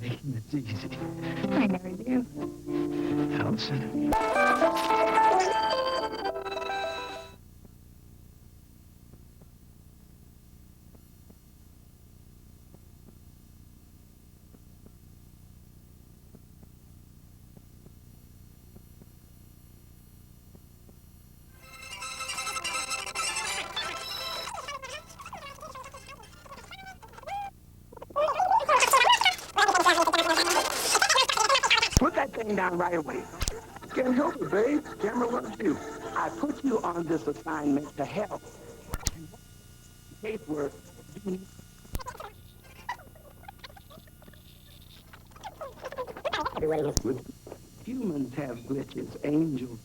Making it easy. I never do. Allison. Put that thing down right away. Can't help it, babe. Camera loves you. I put you on this assignment to help. Casework. Humans have glitches, angels.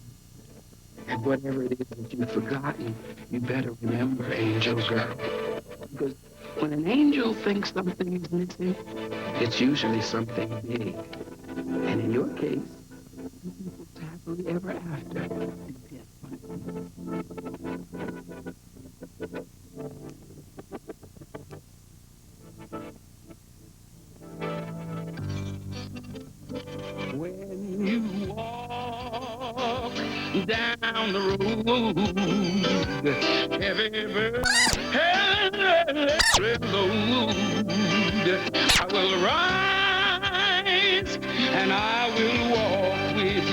And whatever it is that you've forgotten, you better remember, angel girl. Because when an angel thinks something is missing, it's usually something big. And in your case, it's happily ever after. When you walk down the road, every bird has a load. I will rise and I will walk with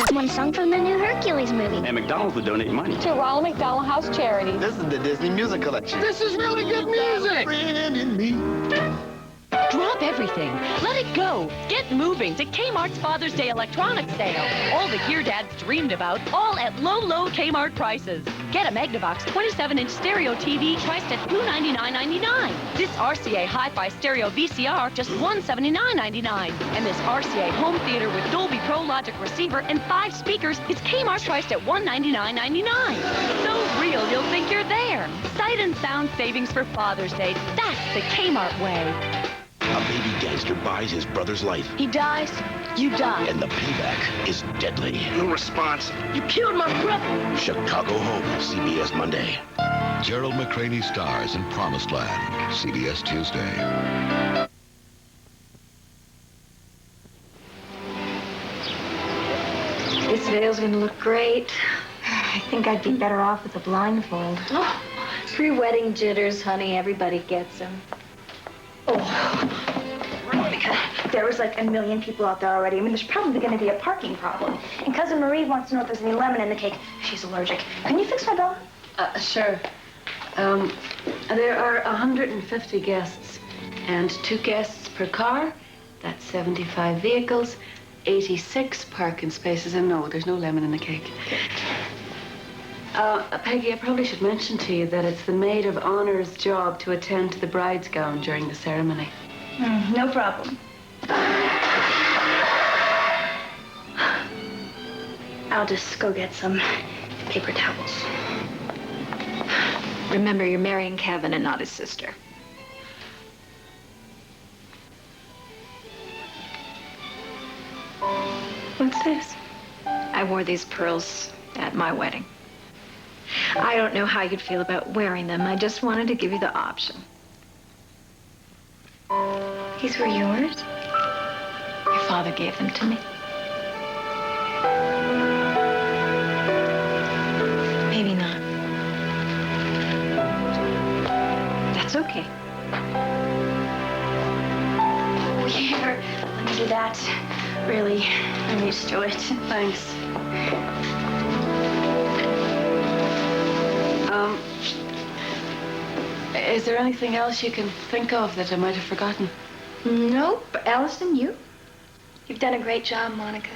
you. One song from the new Hercules movie. And McDonald's would donate money to Ronald McDonald House Charities. This is the Disney Music Collection. This is really good music. Friend in me. Drop everything. Let it go. Get moving to Kmart's Father's Day electronics sale. All the gear Dads dreamed about, all at low, low Kmart prices. Get a Magnavox 27-inch stereo TV priced at $299.99. This RCA Hi-Fi stereo VCR just $179.99. And this RCA home theater with Dolby Pro Logic receiver and 5 speakers is Kmart priced at $199.99. So real you'll think you're there. Sight and sound savings for Father's Day. That's the Kmart way. A baby gangster buys his brother's life. He dies, you die. And the payback is deadly. No response. You killed my brother. Chicago Home, CBS Monday. Gerald McCraney stars in Promised Land, CBS Tuesday. This veil's gonna look great. I think I'd be better off with a blindfold. Oh, pre-wedding jitters, honey. Everybody gets them. There was like 1 million people out there already. I mean, there's probably going to be a parking problem. And Cousin Marie wants to know if there's any lemon in the cake. She's allergic. Can you fix my bill? Sure. There are 150 guests, and 2 guests per car. That's 75 vehicles, 86 parking spaces, and no, there's no lemon in the cake. Peggy, I probably should mention to you that it's the maid of honor's job to attend to the bride's gown during the ceremony. No problem. I'll just go get some paper towels. Remember, you're marrying Kevin and not his sister. What's this? I wore these pearls at my wedding. I don't know how you'd feel about wearing them. I just wanted to give you the option. These were yours? Your father gave them to me. Maybe not. That's okay. Oh, here. Let me do that. Really, I'm used to it. Thanks. Is there anything else you can think of that I might have forgotten? Nope. Allison, you? You've done a great job, Monica.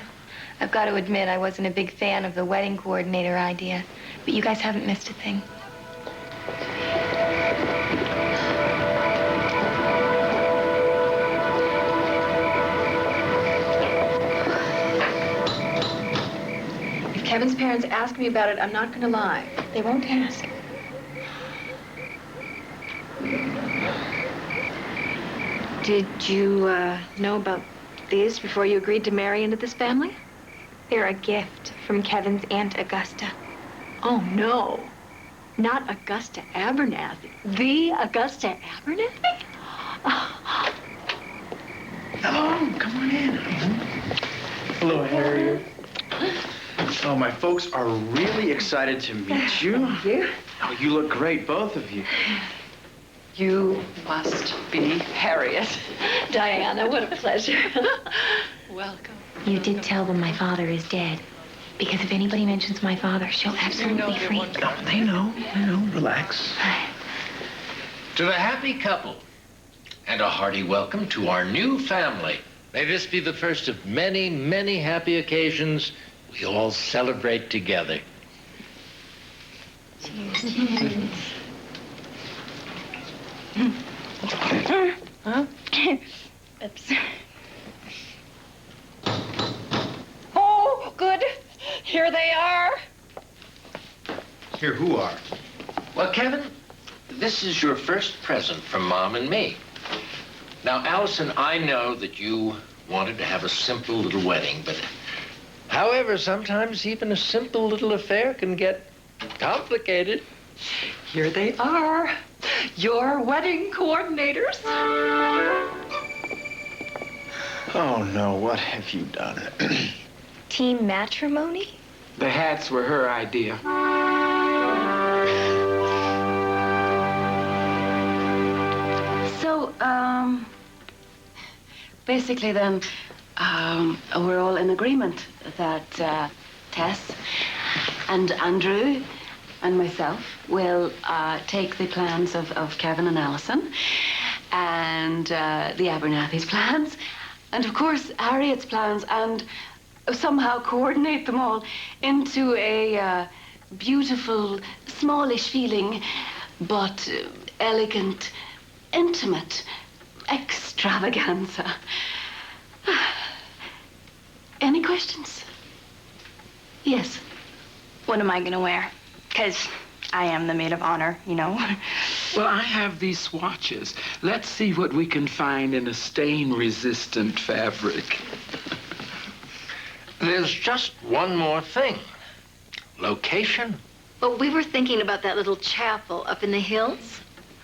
I've got to admit, I wasn't a big fan of the wedding coordinator idea, but you guys haven't missed a thing. If Kevin's parents ask me about it, I'm not going to lie. They won't ask. Did you know about these before you agreed to marry into this family? They're a gift from Kevin's Aunt Augusta. Oh, no. Not Augusta Abernathy. The Augusta Abernathy? Come on in. Hello, Harriet. Oh, my folks are really excited to meet you. Thank you. Oh, you look great, both of you. You must be Harriet. Diana, what a pleasure. Welcome. You did tell them my father is dead. Because if anybody mentions my father, she'll absolutely freak. Oh, they know. Relax. To the happy couple, and a hearty welcome to our new family. May this be the first of many, many happy occasions we all celebrate together. Cheers. Huh? Oops. Oh, good. Here they are. Here, who are? Well, Kevin, this is your first present from Mom and me. Now, Allison, I know that you wanted to have a simple little wedding, but however, sometimes even a simple little affair can get complicated. Here they are. Your wedding coordinators. Oh, no, what have you done? Team matrimony? The hats were her idea. So, basically then, we're all in agreement that Tess and Andrew and myself will take the plans of Kevin and Allison and the Abernathy's plans and, of course, Harriet's plans and somehow coordinate them all into a beautiful, smallish feeling, but elegant, intimate extravaganza. Any questions? Yes. What am I gonna wear? Because I am the maid of honor, you know. Well, I have these swatches. Let's see what we can find in a stain-resistant fabric. There's just one more thing. Location. Well, we were thinking about that little chapel up in the hills.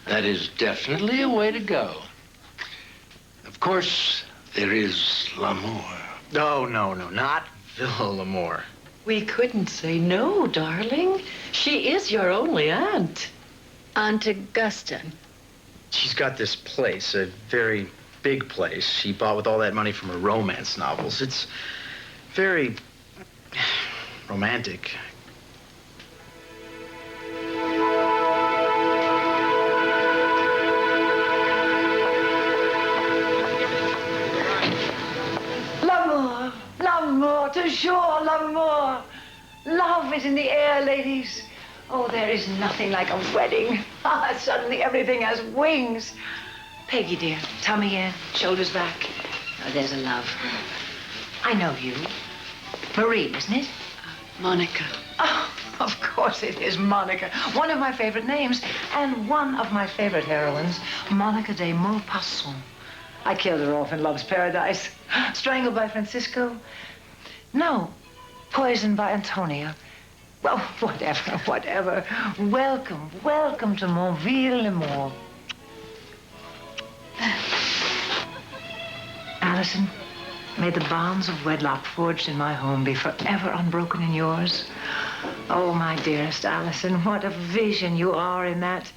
That is definitely a way to go. Of course, there is L'Amour. No, not Villa L'Amour. We couldn't say no, darling. She is your only aunt. Aunt Augusta. She's got this place, a very big place she bought with all that money from her romance novels. It's very romantic. L'amour, l'amour, toujours l'amour. Love is in the air, ladies. Oh, there is nothing like a wedding. Suddenly everything has wings. Peggy, dear, tummy in, shoulders back. Oh, there's a love. I know you. Marie, isn't it? Monica. Oh, of course it is Monica. One of my favorite names and one of my favorite heroines, Monica de Maupassant. I killed her off in Love's Paradise. Strangled by Francisco. No, poisoned by Antonia. Well, whatever. Welcome to Montville-les-Morts. Allison, may the bonds of wedlock forged in my home be forever unbroken in yours. Oh, my dearest Allison, what a vision you are in that.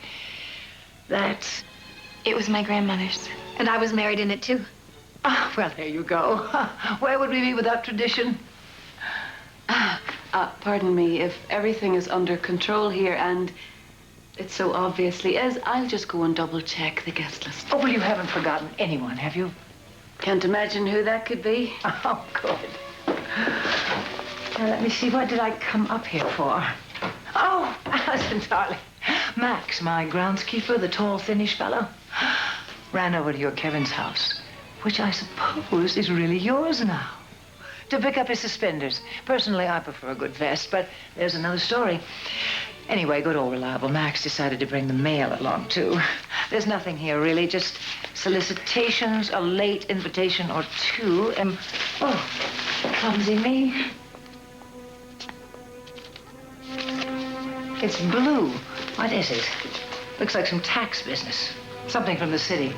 It was my grandmother's. And I was married in it, too. Ah, well, there you go. Where would we be without tradition? Pardon me, if everything is under control here, and it so obviously is, I'll just go and double-check the guest list. Oh, well, you haven't forgotten anyone, have you? Can't imagine who that could be. Oh, good. Now, let me see, what did I come up here for? Oh, Allison, darling. Max, my groundskeeper, the tall, thinnish fellow, ran over to your Kevin's house, which I suppose is really yours now, to pick up his suspenders. Personally, I prefer a good vest, but there's another story. Anyway, good old reliable Max decided to bring the mail along, too. There's nothing here, really, just solicitations, a late invitation or two, and... Oh, clumsy me. It's blue. What is it? Looks like some tax business. Something from the city.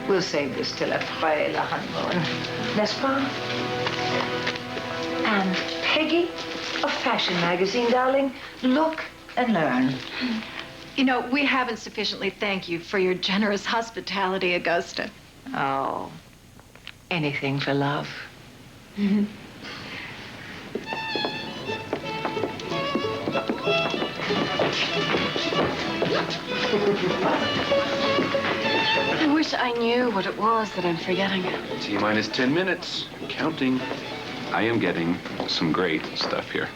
We'll save this till a fraile honeymoon. N'est-ce pas? And Peggy, a fashion magazine, darling. Look and learn. You know, we haven't sufficiently thanked you for your generous hospitality, Augusta. Oh, anything for love. I wish I knew what it was that I'm forgetting. T-minus 10 minutes. Counting. I am getting some great stuff here.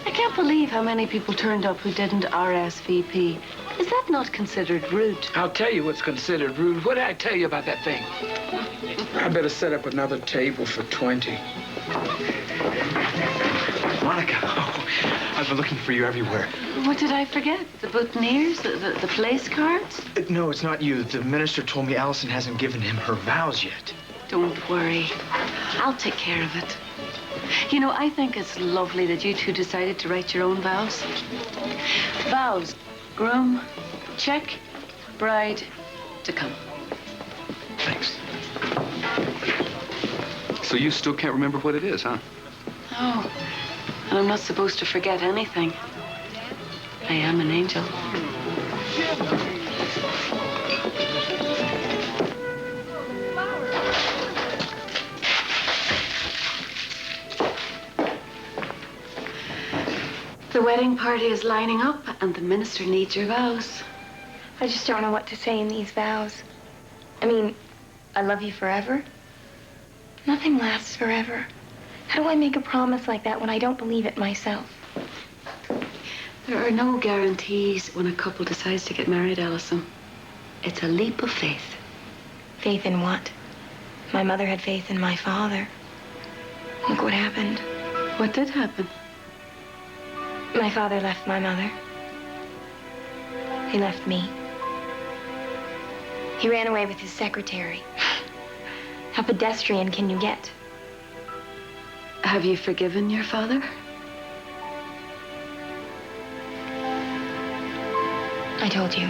I can't believe how many people turned up who didn't RSVP. Is that not considered rude? I'll tell you what's considered rude. What did I tell you about that thing? I better set up another table for 20. Monica, oh, I've been looking for you everywhere. What did I forget? The boutonnieres? The place cards? No, it's not you. The minister told me Allison hasn't given him her vows yet. Don't worry. I'll take care of it. You know, I think it's lovely that you two decided to write your own vows. Vows. Groom, check. Bride, to come. Thanks. So you still can't remember what it is, huh? Oh, and I'm not supposed to forget anything. I am an angel. The wedding party is lining up, and the minister needs your vows. I just don't know what to say in these vows. I mean, I love you forever. Nothing lasts forever. How do I make a promise like that when I don't believe it myself? There are no guarantees when a couple decides to get married, Allison. It's a leap of faith. Faith in what? My mother had faith in my father. Look what happened. What did happen? My father left my mother. He left me. He ran away with his secretary. How pedestrian can you get? Have you forgiven your father? I told you.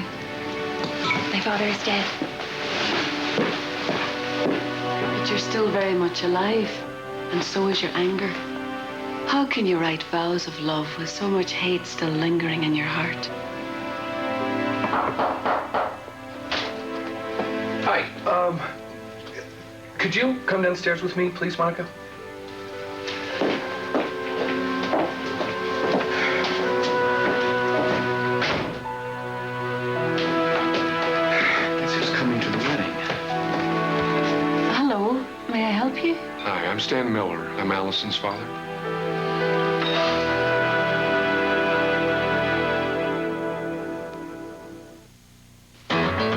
My father is dead. But you're still very much alive, and so is your anger. How can you write vows of love with so much hate still lingering in your heart? Hi, could you come downstairs with me, please, Monica? Guess who's coming to the wedding? Hello, may I help you? Hi, I'm Stan Miller. I'm Allison's father.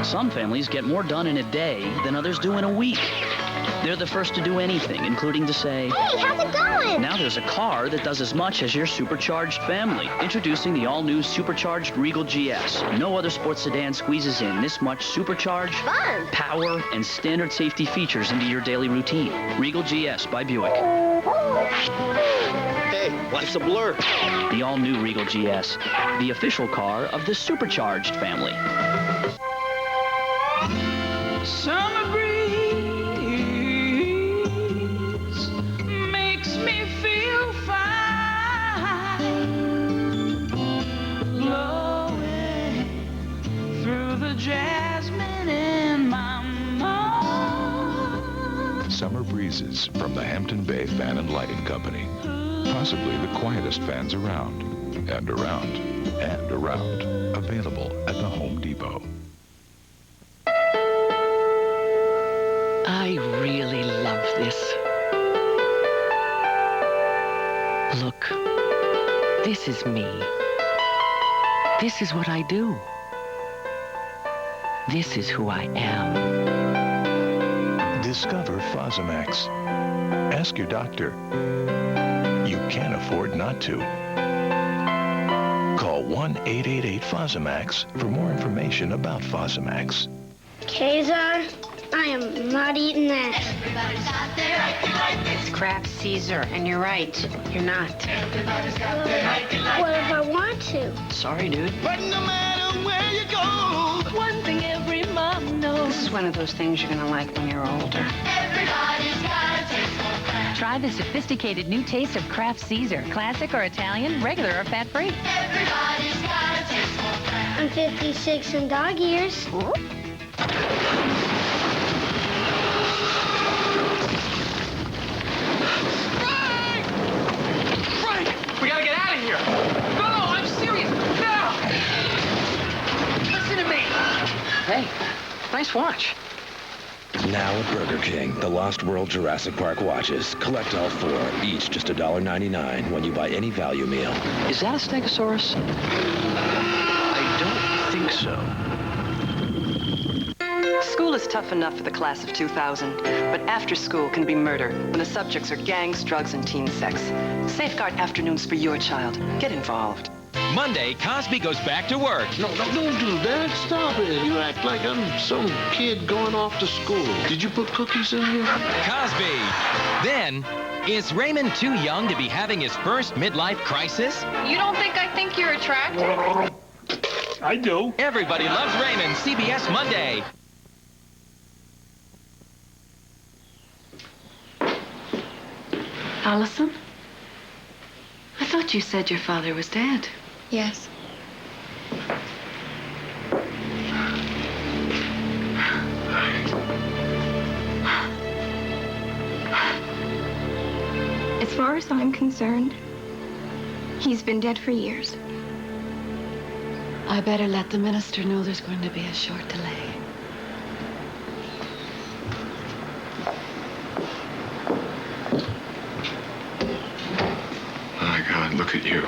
Some families get more done in a day than others do in a week. They're the first to do anything, including to say, "Hey, how's it going?" Now there's a car that does as much as your supercharged family. Introducing the all-new supercharged Regal GS. No other sports sedan squeezes in this much supercharged Fun. power and standard safety features into your daily routine. Regal GS by Buick. Hey, what's a blur? The all-new Regal GS, the official car of the supercharged family. Summer breeze makes me feel fine, blowing through the jasmine in my mind. Summer breezes from the Hampton Bay Fan and Lighting Company. Possibly the quietest fans around, and around, and around. Available at the Home Depot. I really love this. Look, this is me. This is what I do. This is who I am. Discover Fosamax. Ask your doctor. You can't afford not to. Call 1-888-FOSAMAX for more information about Fosamax. Kazar, I am not eating that. It's crap, Caesar, and you're right. You're not. What if I want to? Sorry, dude. But no matter where you go, one thing every mom knows. It's one of those things you're gonna like when you're older. Try the sophisticated new taste of Kraft Caesar. Classic or Italian, regular or fat-free. I'm 56 in dog years. We gotta get out of here! No, I'm serious! No! Listen to me! Hey, nice watch. Now at Burger King, the Lost World Jurassic Park watches. Collect all 4, each just $1.99 when you buy any value meal. Is that a Stegosaurus? I don't think so. School is tough enough for the class of 2000, but after school can be murder when the subjects are gangs, drugs, and teen sex. Safeguard afternoons for your child. Get involved. Monday, Cosby goes back to work. No, don't do that. Stop it. You act like I'm some kid going off to school. Did you put cookies in here? Cosby. Then, is Raymond too young to be having his first midlife crisis? You don't think I think you're attractive? I do. Everybody loves Raymond. CBS Monday. Allison? I thought you said your father was dead. Yes. As far as I'm concerned, he's been dead for years. I better let the minister know there's going to be a short delay. My God, look at you.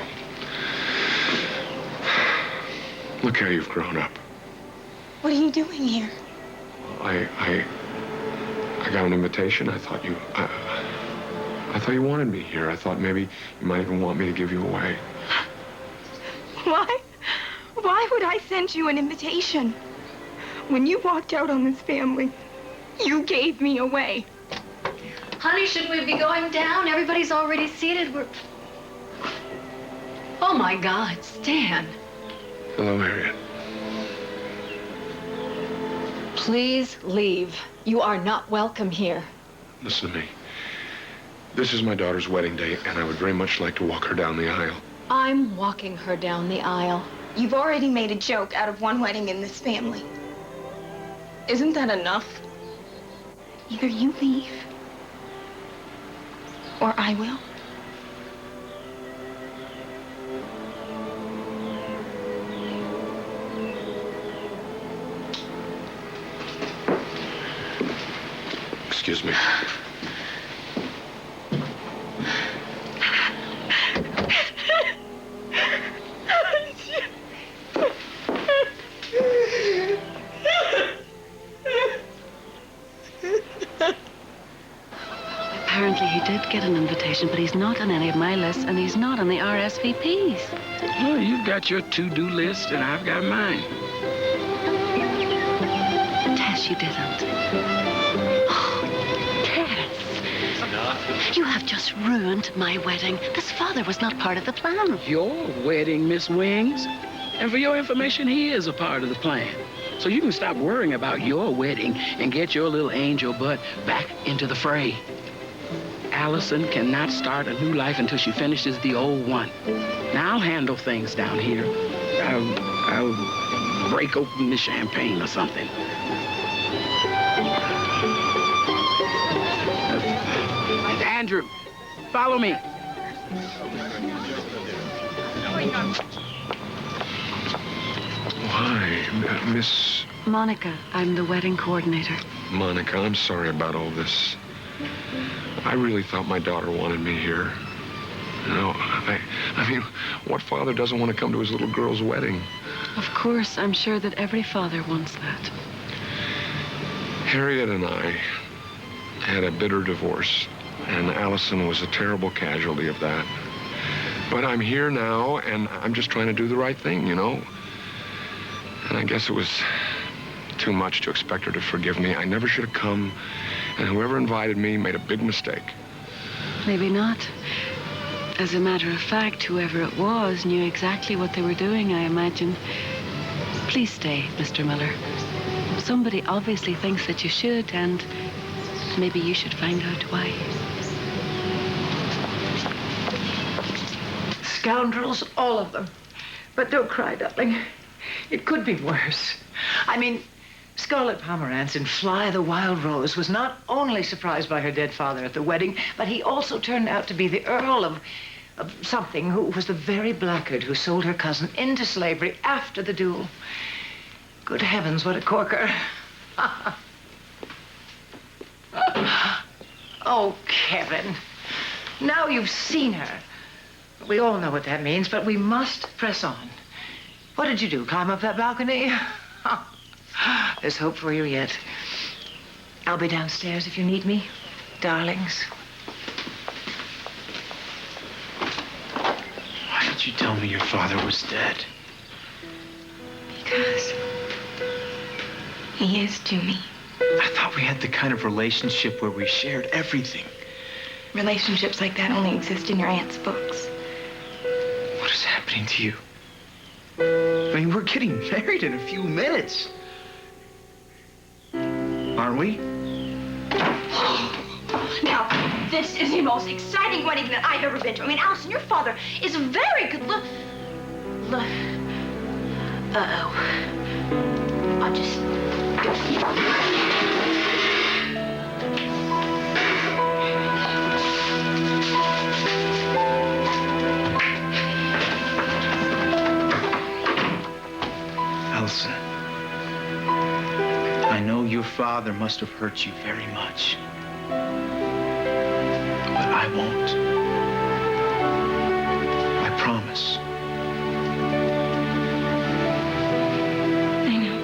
Look how you've grown up. What are you doing here? I got an invitation. I thought you wanted me here. I thought maybe you might even want me to give you away. Why? Why would I send you an invitation? When you walked out on this family, you gave me away. Honey, should we be going down? Everybody's already seated. Oh, my God, Stan. Hello, Harriet. Please leave. You are not welcome here. Listen to me. This is my daughter's wedding day, and I would very much like to walk her down the aisle. I'm walking her down the aisle. You've already made a joke out of one wedding in this family. Isn't that enough? Either you leave, or I will. Excuse me. Apparently he did get an invitation, but he's not on any of my lists, and he's not on the RSVPs. Well, you've got your to-do list, and I've got mine. Tess, you didn't. Oh, Tess. You have just ruined my wedding. This father was not part of the plan. Your wedding, Miss Wings. And for your information, he is a part of the plan. So you can stop worrying about your wedding and get your little angel butt back into the fray. Allison cannot start a new life until she finishes the old one. Now I'll handle things down here. I'll break open the champagne or something. Andrew, follow me. Why, Miss Monica, I'm the wedding coordinator. Monica, I'm sorry about all this. I really thought my daughter wanted me here. You know, I mean, what father doesn't want to come to his little girl's wedding? Of course, I'm sure that every father wants that. Harriet and I had a bitter divorce, and Allison was a terrible casualty of that. But I'm here now, and I'm just trying to do the right thing, you know? And I guess it was too much to expect her to forgive me. I never should have come, and whoever invited me made a big mistake. Maybe not. As a matter of fact, whoever it was knew exactly what they were doing, I imagine. Please stay, Mr. Miller. Somebody obviously thinks that you should, and maybe you should find out why. Scoundrels, all of them. But don't cry, darling. It could be worse. I mean, Scarlett Pomerantz in Fly the Wild Rose was not only surprised by her dead father at the wedding, but he also turned out to be the Earl of something who was the very blackguard who sold her cousin into slavery after the duel. Good heavens, what a corker. Oh, Kevin. Now you've seen her. We all know what that means, but we must press on. What did you do, climb up that balcony? There's hope for you yet. I'll be downstairs if you need me, darlings. Why did you tell me your father was dead? Because he is to me. I thought we had the kind of relationship where we shared everything. Relationships like that only exist in your aunt's books. What is happening to you? I mean, we're getting married in a few minutes. Aren't we? Now, this is the most exciting wedding that I've ever been to. I mean, Allison, your father is a very good Uh-oh. I'll just... Allison, I know your father must have hurt you very much. But I won't. I promise. I know.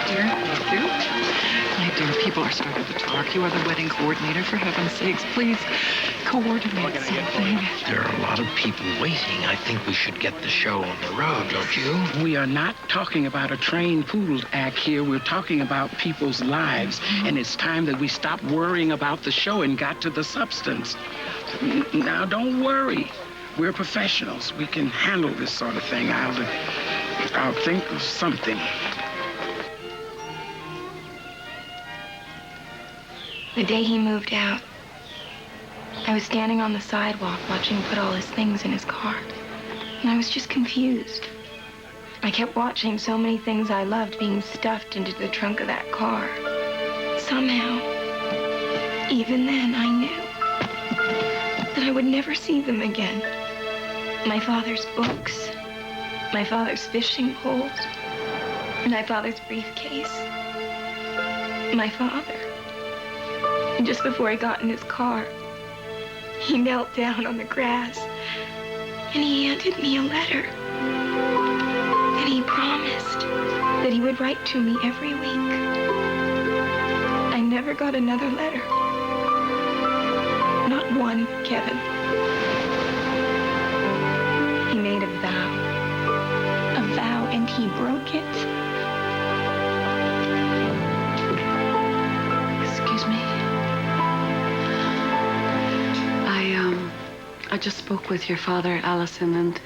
Dear, love you. My dear, people are starting to talk. You are the wedding coordinator. For heaven's sakes, please coordinate something. There are a lot of people waiting. I think we should get the show on the road, don't you? We are not talking about a trained poodle act here. We're talking about people's lives. And it's time that we stop worrying about the show and got to the substance. Now, don't worry. We're professionals. We can handle this sort of thing. I'll think of something. The day he moved out, I was standing on the sidewalk watching him put all his things in his car. And I was just confused. I kept watching so many things I loved being stuffed into the trunk of that car. Somehow, even then, I knew that I would never see them again. My father's books, my father's fishing poles, my father's briefcase, my father. And just before he got in his car, he knelt down on the grass and he handed me a letter. And he promised that he would write to me every week. I never got another letter. Not one, Kevin. He made a vow, and he broke it. Excuse me. I just spoke with your father, Allison, and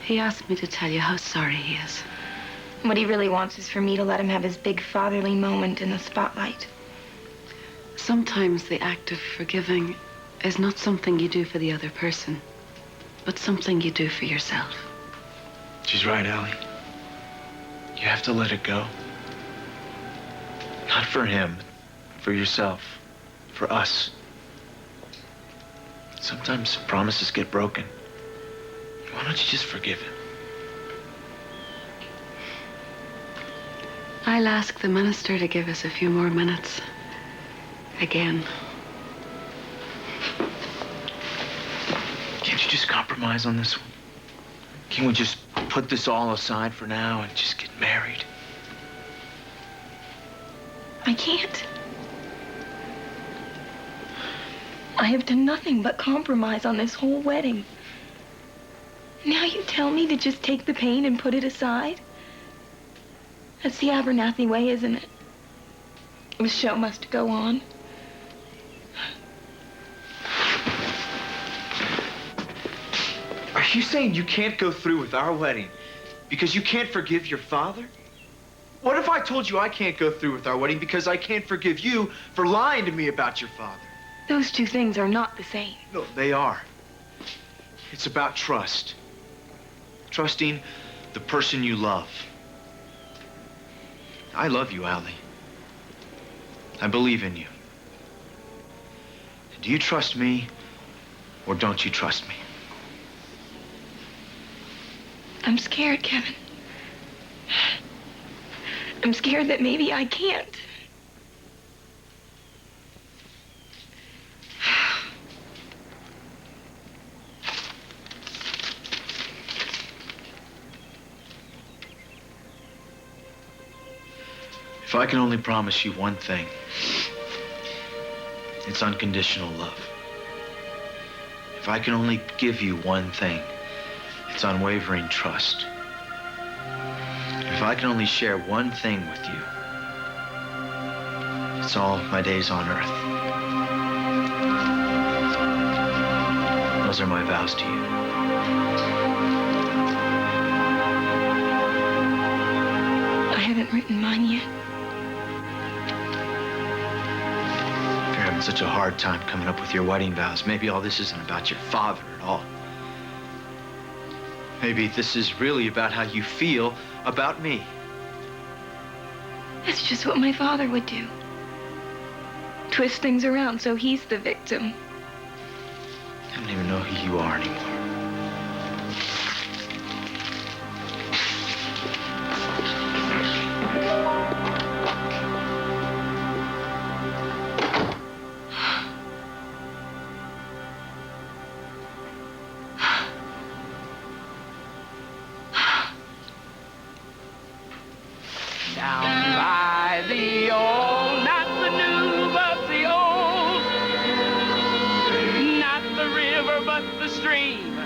he asked me to tell you how sorry he is. What he really wants is for me to let him have his big fatherly moment in the spotlight. Sometimes the act of forgiving is not something you do for the other person, but something you do for yourself. She's right, Allie. You have to let it go. Not for him, for yourself, for us. Sometimes promises get broken. Why don't you just forgive him? I'll ask the minister to give us a few more minutes. Again. Can't you just compromise on this one? Can we just put this all aside for now and just get married? I can't. I have done nothing but compromise on this whole wedding. Now you tell me to just take the pain and put it aside? That's the Abernathy way, isn't it? The show must go on. you saying you can't go through with our wedding because you can't forgive your father? What if I told you I can't go through with our wedding because I can't forgive you for lying to me about your father? Those two things are not the same. No, they are. It's about trust. Trusting the person you love. I love you, Allie. I believe in you. Do you trust me, or don't you trust me? I'm scared, Kevin. I'm scared that maybe I can't. If I can only promise you one thing, it's unconditional love. If I can only give you one thing, it's unwavering trust. If I can only share one thing with you, it's all my days on earth. Those are my vows to you. I haven't written mine yet. If you're having such a hard time coming up with your wedding vows, maybe all this isn't about your father at all. Maybe this is really about how you feel about me. That's just what my father would do. Twist things around so he's the victim. I don't even know who you are anymore. Down by the old, not the new, but the old. Not the river, but the stream.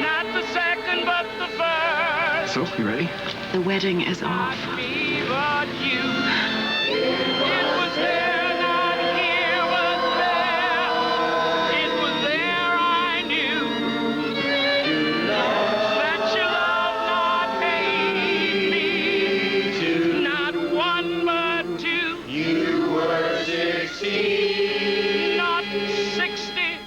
Not the second, but the first. So, you ready? The wedding is off. Me, but you. It was there, not here, was there. It was there I knew. That you love, not hate me. Not one, but two. You were 60. Not 60.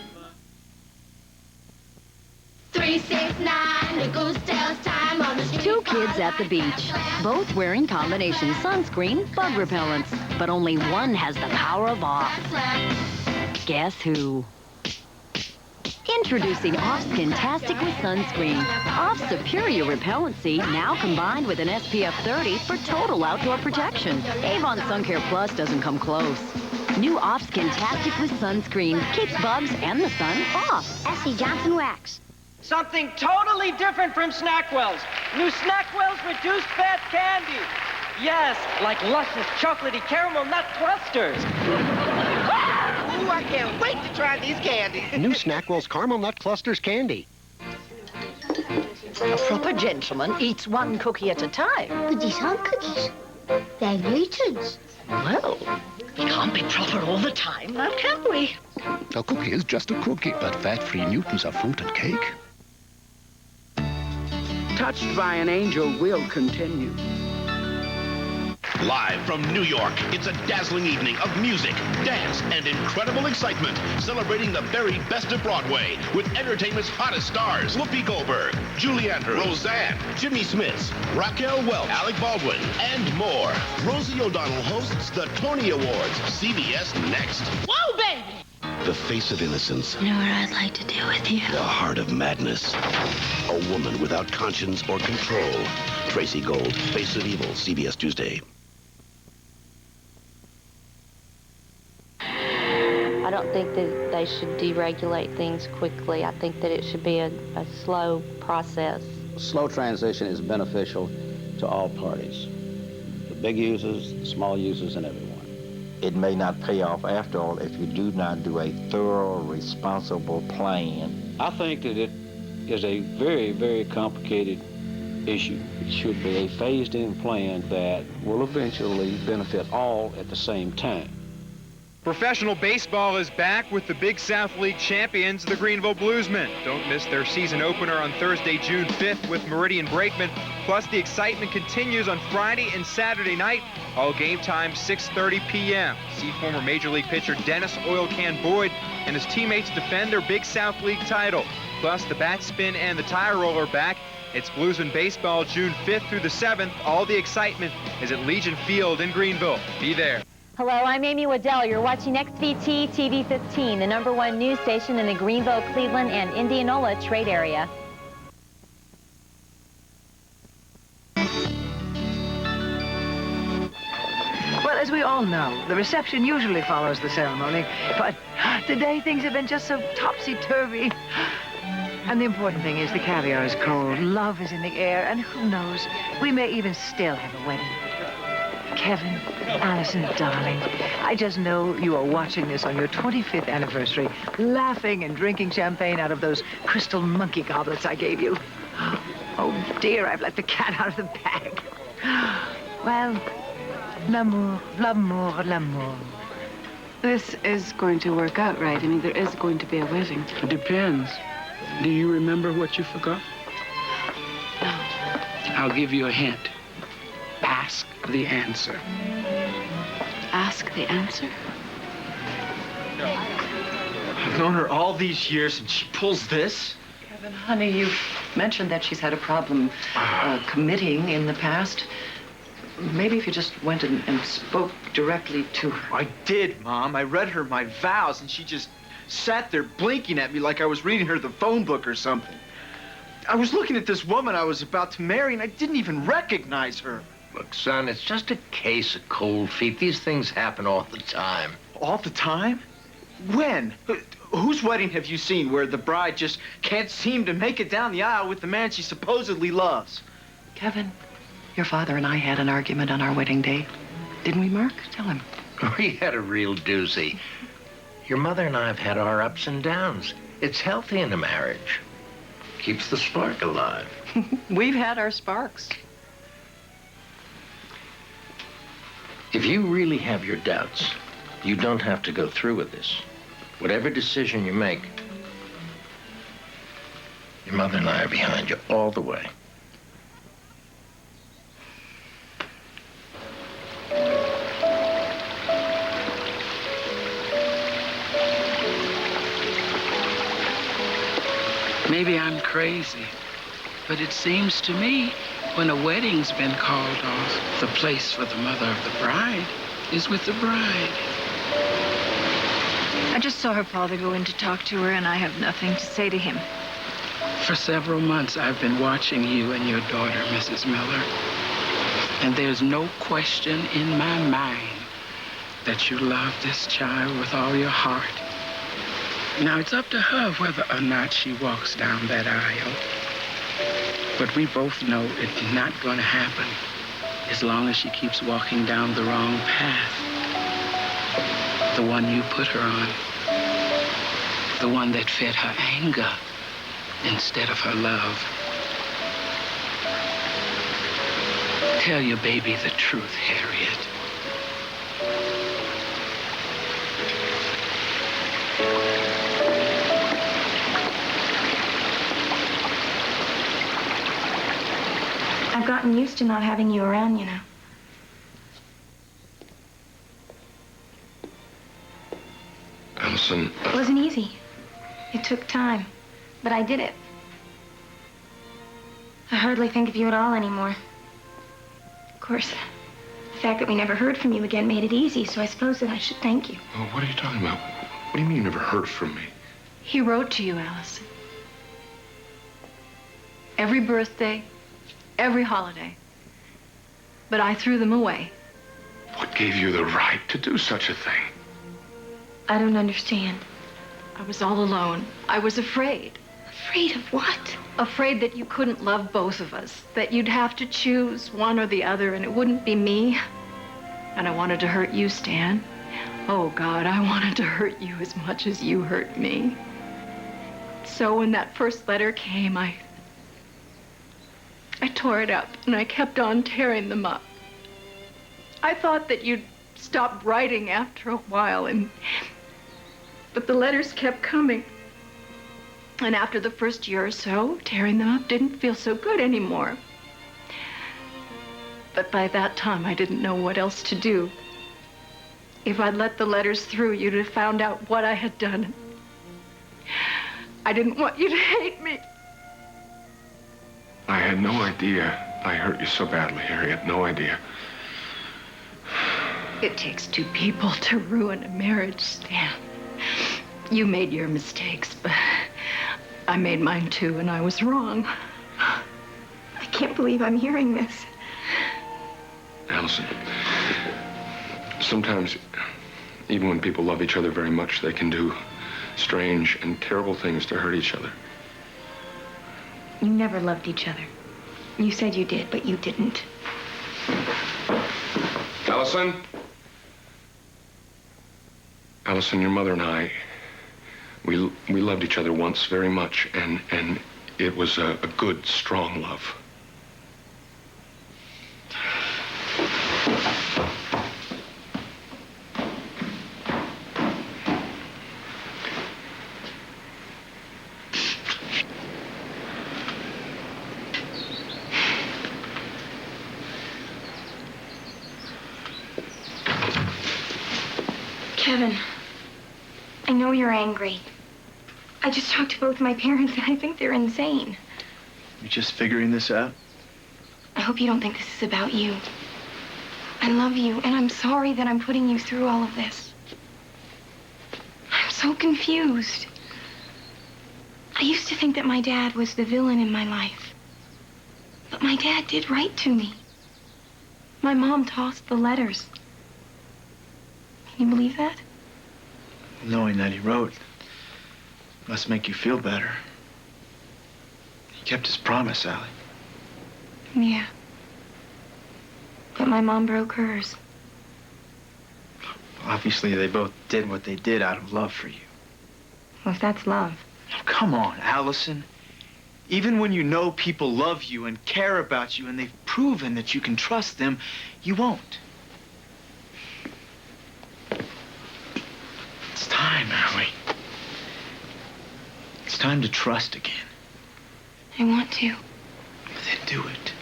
369, the goose tells time on the street. Two kids at the beach, both wearing combination sunscreen, bug repellents, but only one has the power of off. Guess who? Introducing Off's Skintastic with sunscreen. Off's superior repellency, now combined with an SPF 30 for total outdoor protection. Avon Sun Care Plus doesn't come close. New Off's Skintastic with sunscreen keeps bugs and the sun off. S.C. Johnson Wax. Something totally different from Snackwell's. New Snackwell's reduced fat candy. Yes, like luscious chocolatey caramel nut clusters. Ooh, I can't wait to try these candies. New Snackwell's Caramel Nut Clusters candy. A proper gentleman eats one cookie at a time. But these aren't cookies. They're glutens. Well, we can't be proper all the time, now can we? A cookie is just a cookie, but fat-free Newtons are fruit and cake. Touched by an Angel will continue. Live from New York, it's a dazzling evening of music, dance, and incredible excitement, celebrating the very best of Broadway with entertainment's hottest stars: Whoopi Goldberg, Julie Andrews, Roseanne, Jimmy Smits, Raquel Welch, Alec Baldwin, and more. Rosie O'Donnell hosts the Tony Awards. CBS next. Whoa, baby! The face of innocence. You know what I'd like to do with you? The heart of madness. A woman without conscience or control. Tracy Gold, Face of Evil, CBS Tuesday. I don't think that they should deregulate things quickly. I think that it should be a slow process. Slow transition is beneficial to all parties, the big users, the small users, and everyone. It may not pay off after all if you do not do a thorough, responsible plan. I think that it is a very, very complicated issue. It should be a phased-in plan that will eventually benefit all at the same time. Professional baseball is back with the Big South League champions, the Greenville Bluesmen. Don't miss their season opener on Thursday, June 5th with Meridian Brakeman. Plus, the excitement continues on Friday and Saturday night. All game times 6:30 p.m. See former Major League pitcher Dennis Oil Can Boyd and his teammates defend their Big South League title. Plus, the bat spin and the tire roller back. It's Bluesman baseball June 5th through the 7th. All the excitement is at Legion Field in Greenville. Be there. Hello, I'm Amy Waddell. You're watching XVT TV 15, the #1 news station in the Greenville, Cleveland, and Indianola trade area. Well, as we all know, the reception usually follows the ceremony, but today things have been just so topsy-turvy. And the important thing is the caviar is cold, love is in the air, and who knows, we may even still have a wedding. Kevin, Allison, darling, I just know you are watching this on your 25th anniversary, laughing and drinking champagne out of those crystal monkey goblets I gave you. Oh, dear, I've let the cat out of the bag. Well, l'amour, l'amour, l'amour. This is going to work out, right? I mean, there is going to be a wedding. It depends. Do you remember what you forgot? No. I'll give you a hint. Ask the answer. Ask the answer? I've known her all these years, and she pulls this? Kevin, honey, you've mentioned that she's had a problem committing in the past. Maybe if you just went and spoke directly to her. I did, Mom. I read her my vows, and she just sat there blinking at me like I was reading her the phone book or something. I was looking at this woman I was about to marry, and I didn't even recognize her. Look, son, it's just a case of cold feet. These things happen all the time. All the time? When? Whose wedding have you seen where the bride just can't seem to make it down the aisle with the man she supposedly loves? Kevin, your father and I had an argument on our wedding day. Didn't we, Mark? Tell him. We had a real doozy. Your mother and I have had our ups and downs. It's healthy in a marriage. Keeps the spark alive. We've had our sparks. If you really have your doubts, you don't have to go through with this. Whatever decision you make, your mother and I are behind you all the way. Maybe I'm crazy, but it seems to me when a wedding's been called off, the place for the mother of the bride is with the bride. I just saw her father go in to talk to her, and I have nothing to say to him. For several months, I've been watching you and your daughter, Mrs. Miller. And there's no question in my mind that you love this child with all your heart. Now, it's up to her whether or not she walks down that aisle. But we both know it's not going to happen as long as she keeps walking down the wrong path. The one you put her on. The one that fed her anger instead of her love. Tell your baby the truth, Harriet. I've gotten used to not having you around, you know. Allison. It wasn't easy. It took time, but I did it. I hardly think of you at all anymore. Of course, the fact that we never heard from you again made it easy, so I suppose that I should thank you. Oh, what are you talking about? What do you mean you never heard from me? He wrote to you, Allison. Every birthday, every holiday. But I threw them away. What gave you the right to do such a thing? I don't understand. I was all alone. I was afraid. Afraid of what? Afraid that you couldn't love both of us. That you'd have to choose one or the other, and it wouldn't be me. And I wanted to hurt you, Stan. Oh, God, I wanted to hurt you as much as you hurt me. So when that first letter came, I tore it up, and I kept on tearing them up. I thought that you'd stopped writing after a while, but the letters kept coming. And after the first year or so, tearing them up didn't feel so good anymore. But by that time, I didn't know what else to do. If I'd let the letters through, you'd have found out what I had done. I didn't want you to hate me. I had no idea I hurt you so badly, Harriet. No idea. It takes two people to ruin a marriage, Stan. You made your mistakes, but I made mine too, and I was wrong. I can't believe I'm hearing this. Allison, sometimes, even when people love each other very much, they can do strange and terrible things to hurt each other. You never loved each other. You said you did, but you didn't. Allison? Allison, your mother and I, we loved each other once very much, and it was a good, strong love. Kevin, I know you're angry. I just talked to both my parents, and I think they're insane. You're just figuring this out? I hope you don't think this is about you. I love you, and I'm sorry that I'm putting you through all of this. I'm so confused. I used to think that my dad was the villain in my life. But my dad did write to me. My mom tossed the letters. Can you believe that? Knowing that he wrote must make you feel better. He kept his promise, Allie. Yeah. But my mom broke hers. Obviously, they both did what they did out of love for you. Well, if that's love. Oh, come on, Allison. Even when you know people love you and care about you and they've proven that you can trust them, you won't. It's time, Allie. It's time to trust again. I want to. Then do it.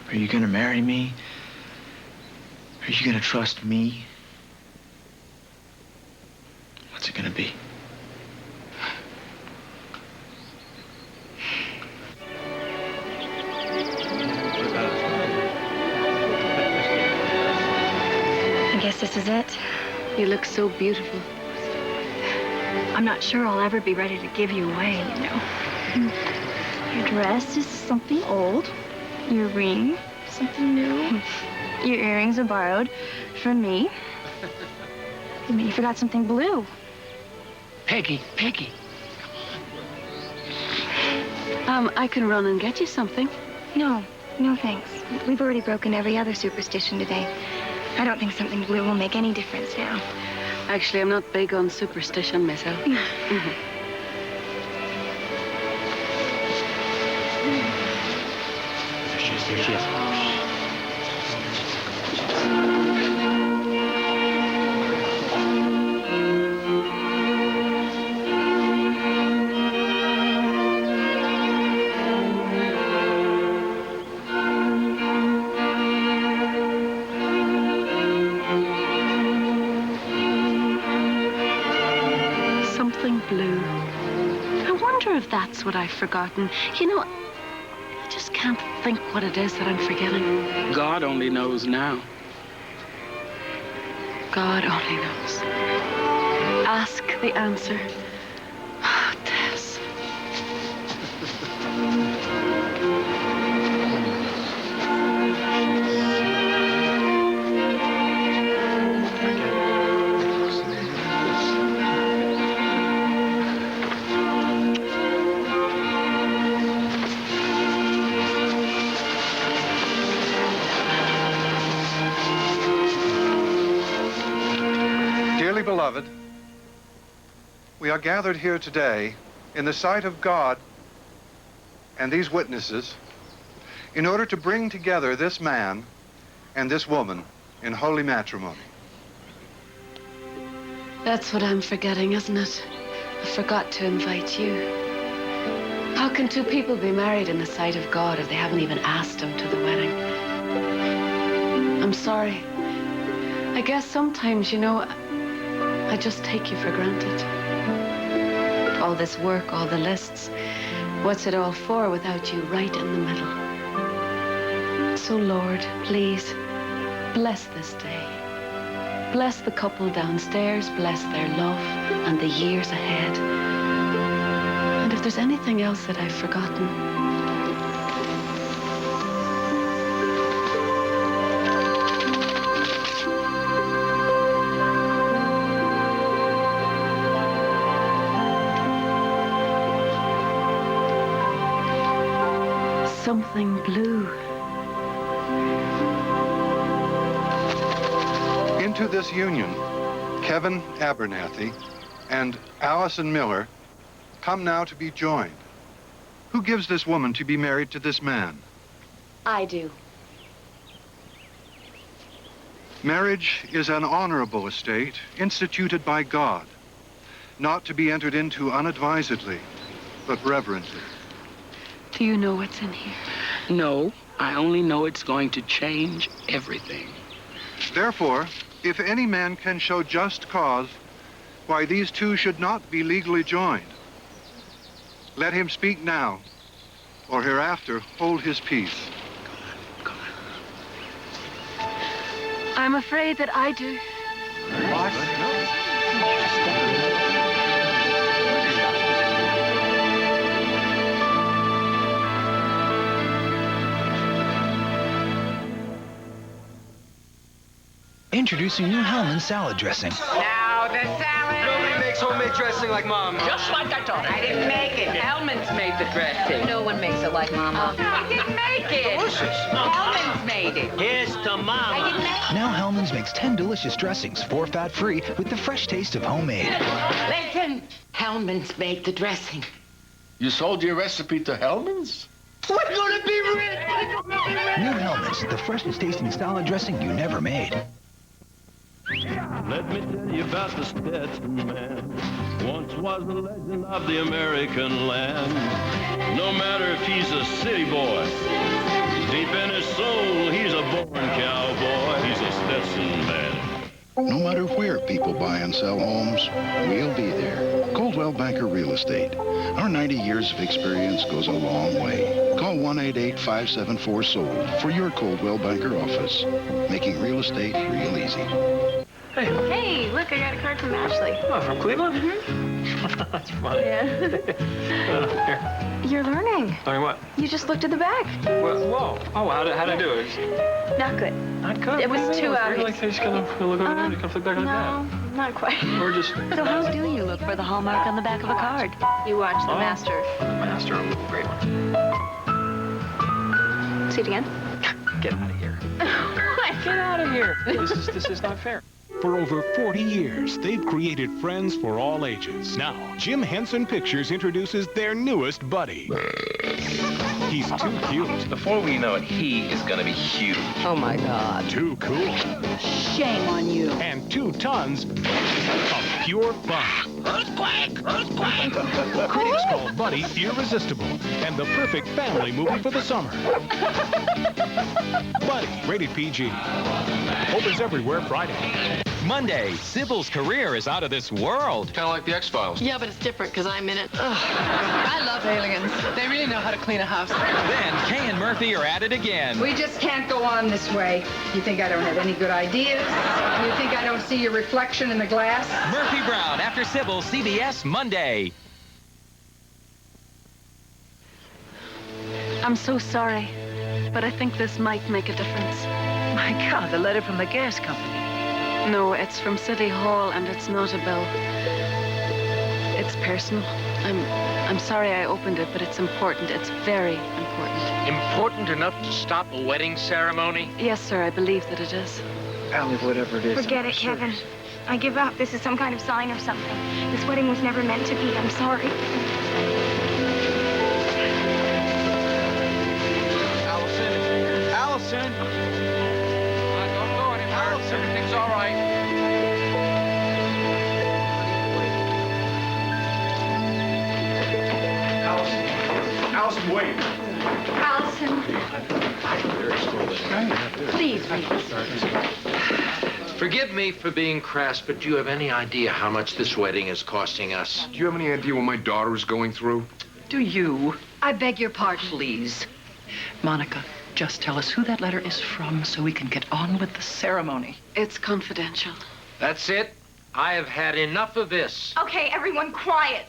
Are you gonna marry me? Are you gonna trust me? What's it gonna be? I guess this is it. You look so beautiful. I'm not sure I'll ever be ready to give you away, you know. Your dress is something old. Your ring, something new. Your earrings are borrowed from me. You forgot something blue. Peggy. I can run and get you something. No, thanks. We've already broken every other superstition today. I don't think something blue will make any difference now. Actually, I'm not big on superstition myself. There she is. Something blue. I wonder if that's what I've forgotten. You know, I just can't think what it is that I'm forgetting. God only knows now. God only knows. Ask the answer. Oh, Tess. Dearly beloved, we are gathered here today in the sight of God and these witnesses in order to bring together this man and this woman in holy matrimony. That's what I'm forgetting, isn't it? I forgot to invite you. How can two people be married in the sight of God if they haven't even asked him to the wedding? I'm sorry. I guess sometimes, you know, I just take you for granted. All this work, all the lists, what's it all for without you right in the middle? So, Lord, please, bless this day. Bless the couple downstairs, bless their love and the years ahead. And if there's anything else that I've forgotten, something blue. Into this union, Kevin Abernathy and Allison Miller come now to be joined. Who gives this woman to be married to this man? I do. Marriage is an honorable estate instituted by God, not to be entered into unadvisedly, but reverently. Do you know what's in here? No, I only know it's going to change everything. Therefore, if any man can show just cause why these two should not be legally joined, let him speak now, or hereafter hold his peace. I'm afraid that I do. What? Introducing new Hellman's salad dressing. Now the salad. Nobody makes homemade dressing like Mom. Just like I told her. I didn't make it. Hellman's made the dressing. No one makes it like Mama. I didn't make it. Delicious. Hellman's made it. Here's to Mama. I didn't make it. Now Hellman's makes 10 delicious dressings, 4 fat-free, with the fresh taste of homemade. Listen, Hellman's made the dressing. You sold your recipe to Hellman's? We're gonna be rich. New Hellman's, the freshest tasting salad dressing you never made. Let me tell you about the Stetson man. Once was a legend of the American land. No matter if he's a city boy, deep in his soul, he's a born cowboy. He's a Stetson man. No matter where people buy and sell homes, we'll be there. Coldwell Banker Real Estate. Our 90 years of experience goes a long way. Call 1-888-574-SOLD for your Coldwell Banker office, making real estate real easy. Hey. Hey, look, I got a card from Ashley. Oh, from Cleveland? Mm-hmm. That's funny. Yeah. Here. You're learning. Learning what? You just looked at the back. Whoa. Oh, how'd I do it? Not good. Not good? It was too obvious. Like they just kind of look over there and kind of flick back like No, not quite. Or just... So how do you look for the hallmark on the back of a card? You watch The Master. The Master, a great one. See it again? Get out of here. What? Get out of here. This is not fair. For over 40 years, they've created friends for all ages. Now, Jim Henson Pictures introduces their newest buddy. He's too cute. Before we know it, he is going to be huge. Oh, my God. Too cool. Shame on you. And 2 tons of pure fun. Earthquake! Earthquake! Critics call Buddy irresistible and the perfect family movie for the summer. Buddy, rated PG. Opens everywhere Friday. Monday, Sybil's career is out of this world. Kind of like the X-Files. Yeah, but it's different because I'm in it. Ugh. I love aliens. They really know how to clean a house. Then Kay and Murphy are at it again. We just can't go on this way. You think I don't have any good ideas? You think I don't see your reflection in the glass? Murphy Brown after Sybil, CBS Monday. I'm so sorry, but I think this might make a difference. My God, the letter from the gas company. No, it's from City Hall, and it's not a bill. It's personal. I'm sorry I opened it, but it's important. It's very important. Important enough to stop a wedding ceremony? Yes, sir, I believe that it is. Allie, whatever it is. Forget it, Kevin. I give up. This is some kind of sign or something. This wedding was never meant to be. I'm sorry. Allison! Alice, everything's all right. Allison, wait. Allison. Please, Forgive me for being crass, but do you have any idea how much this wedding is costing us? Do you have any idea what my daughter is going through? Do you? I beg your pardon. Please. Monica, just tell us who that letter is from so we can get on with the ceremony. It's confidential. That's it. I have had enough of this. Okay, everyone, quiet.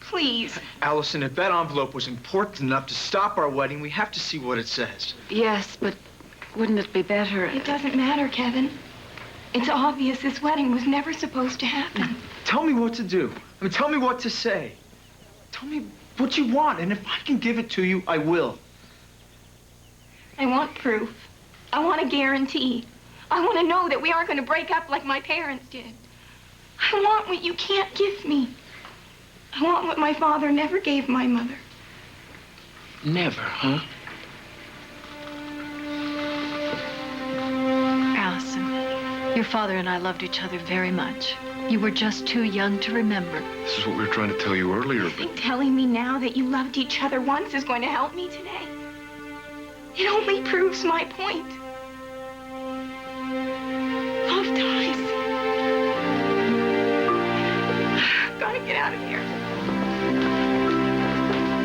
Please. Allison, if that envelope was important enough to stop our wedding, we have to see what it says. Yes, but wouldn't it be better? It doesn't matter, Kevin. It's obvious this wedding was never supposed to happen. Tell me what to do. I mean, tell me what to say. Tell me what you want, and if I can give it to you, I will. I want proof. I want a guarantee. I want to know that we aren't going to break up like my parents did. I want what you can't give me. I want what my father never gave my mother. Never, huh? Allison, your father and I loved each other very much. You were just too young to remember. This is what we were trying to tell you earlier, but... think telling me now that you loved each other once is going to help me today. It only proves my point. Love dies. Gotta get out of here.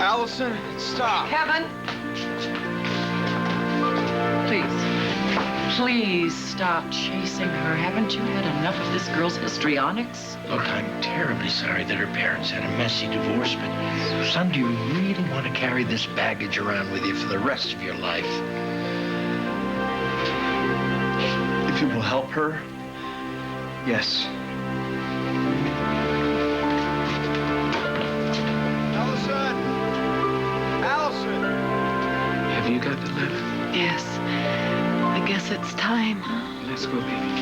Allison, stop. Kevin! Please stop chasing her. Haven't you had enough of this girl's histrionics? Look, I'm terribly sorry that her parents had a messy divorce, but son, do you really want to carry this baggage around with you for the rest of your life? If it will help her, yes. Allison! Allison! Have you got the letter? Yes. I guess it's time. Let's go, baby.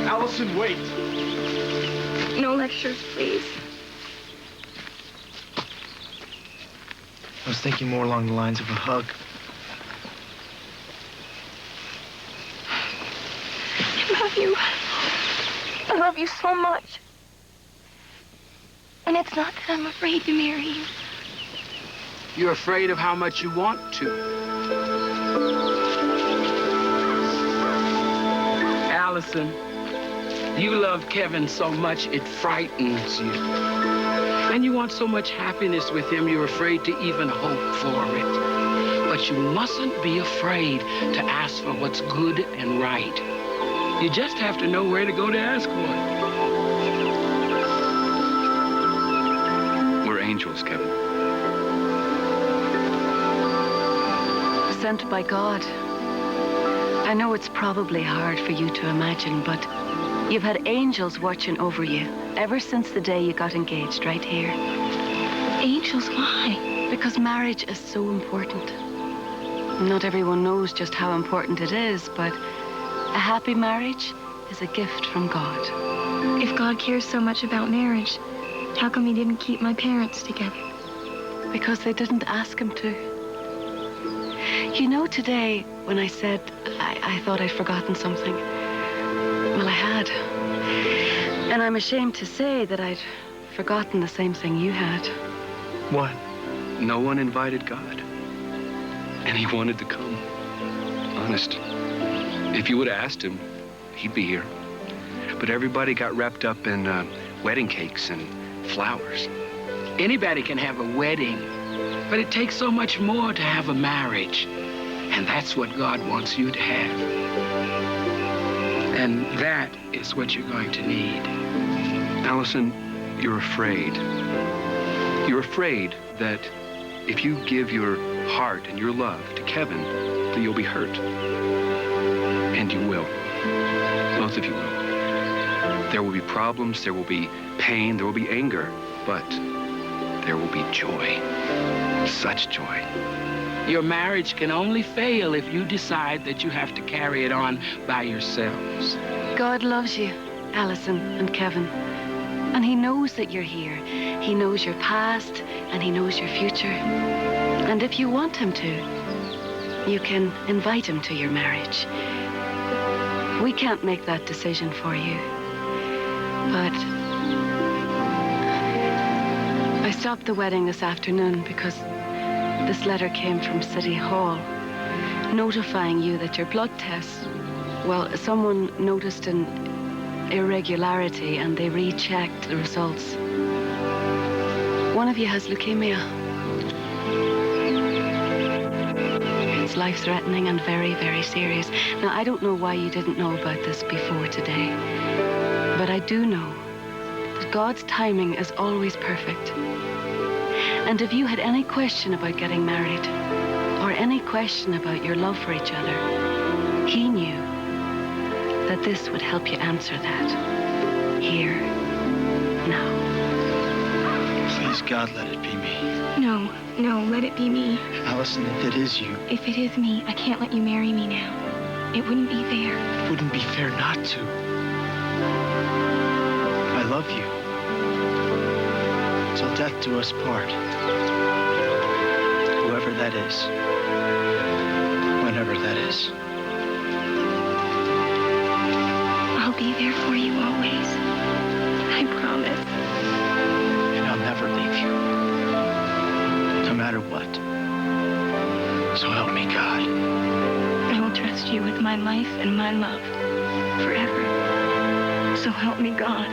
Allison, wait. No lectures, please. I was thinking more along the lines of a hug. I love you. I love you so much. And it's not that I'm afraid to marry you. You're afraid of how much you want to. Allison, you love Kevin so much it frightens you. And you want so much happiness with him, you're afraid to even hope for it. But you mustn't be afraid to ask for what's good and right. You just have to know where to go to ask for it. We're angels, Kevin. Sent by God. I know it's probably hard for you to imagine, but you've had angels watching over you ever since the day you got engaged right here. Angels, why? Because marriage is so important. Not everyone knows just how important it is, but a happy marriage is a gift from God. If God cares so much about marriage, how come he didn't keep my parents together? Because they didn't ask him to. You know, today, when I said I thought I'd forgotten something, well, I had. And I'm ashamed to say that I'd forgotten the same thing you had. What? No one invited God. And he wanted to come. Honest. If you would have asked him, he'd be here. But everybody got wrapped up in wedding cakes and flowers. Anybody can have a wedding, but it takes so much more to have a marriage. And that's what God wants you to have. And that is what you're going to need. Allison, you're afraid. You're afraid that if you give your heart and your love to Kevin, that you'll be hurt. And you will. Both of you will. There will be problems, there will be pain, there will be anger, but there will be joy. Such joy. Your marriage can only fail if you decide that you have to carry it on by yourselves. God loves you, Allison and Kevin. And he knows that you're here. He knows your past, and he knows your future. And if you want him to, you can invite him to your marriage. We can't make that decision for you. But I stopped the wedding this afternoon because this letter came from City Hall notifying you that your blood tests, well, someone noticed an irregularity and they rechecked the results. One of you has leukemia. It's life-threatening and very, very serious. Now, I don't know why you didn't know about this before today, but I do know that God's timing is always perfect. And if you had any question about getting married, or any question about your love for each other, he knew that this would help you answer that. Here, now. Please, God, let it be me. No, no, let it be me. Allison, if it is you. If it is me, I can't let you marry me now. It wouldn't be fair. It wouldn't be fair not to. I love you. Till death do us part. Whoever that is. Whenever that is. I'll be there for you always. I promise. And I'll never leave you. No matter what. So help me, God. I will trust you with my life and my love forever. So help me, God.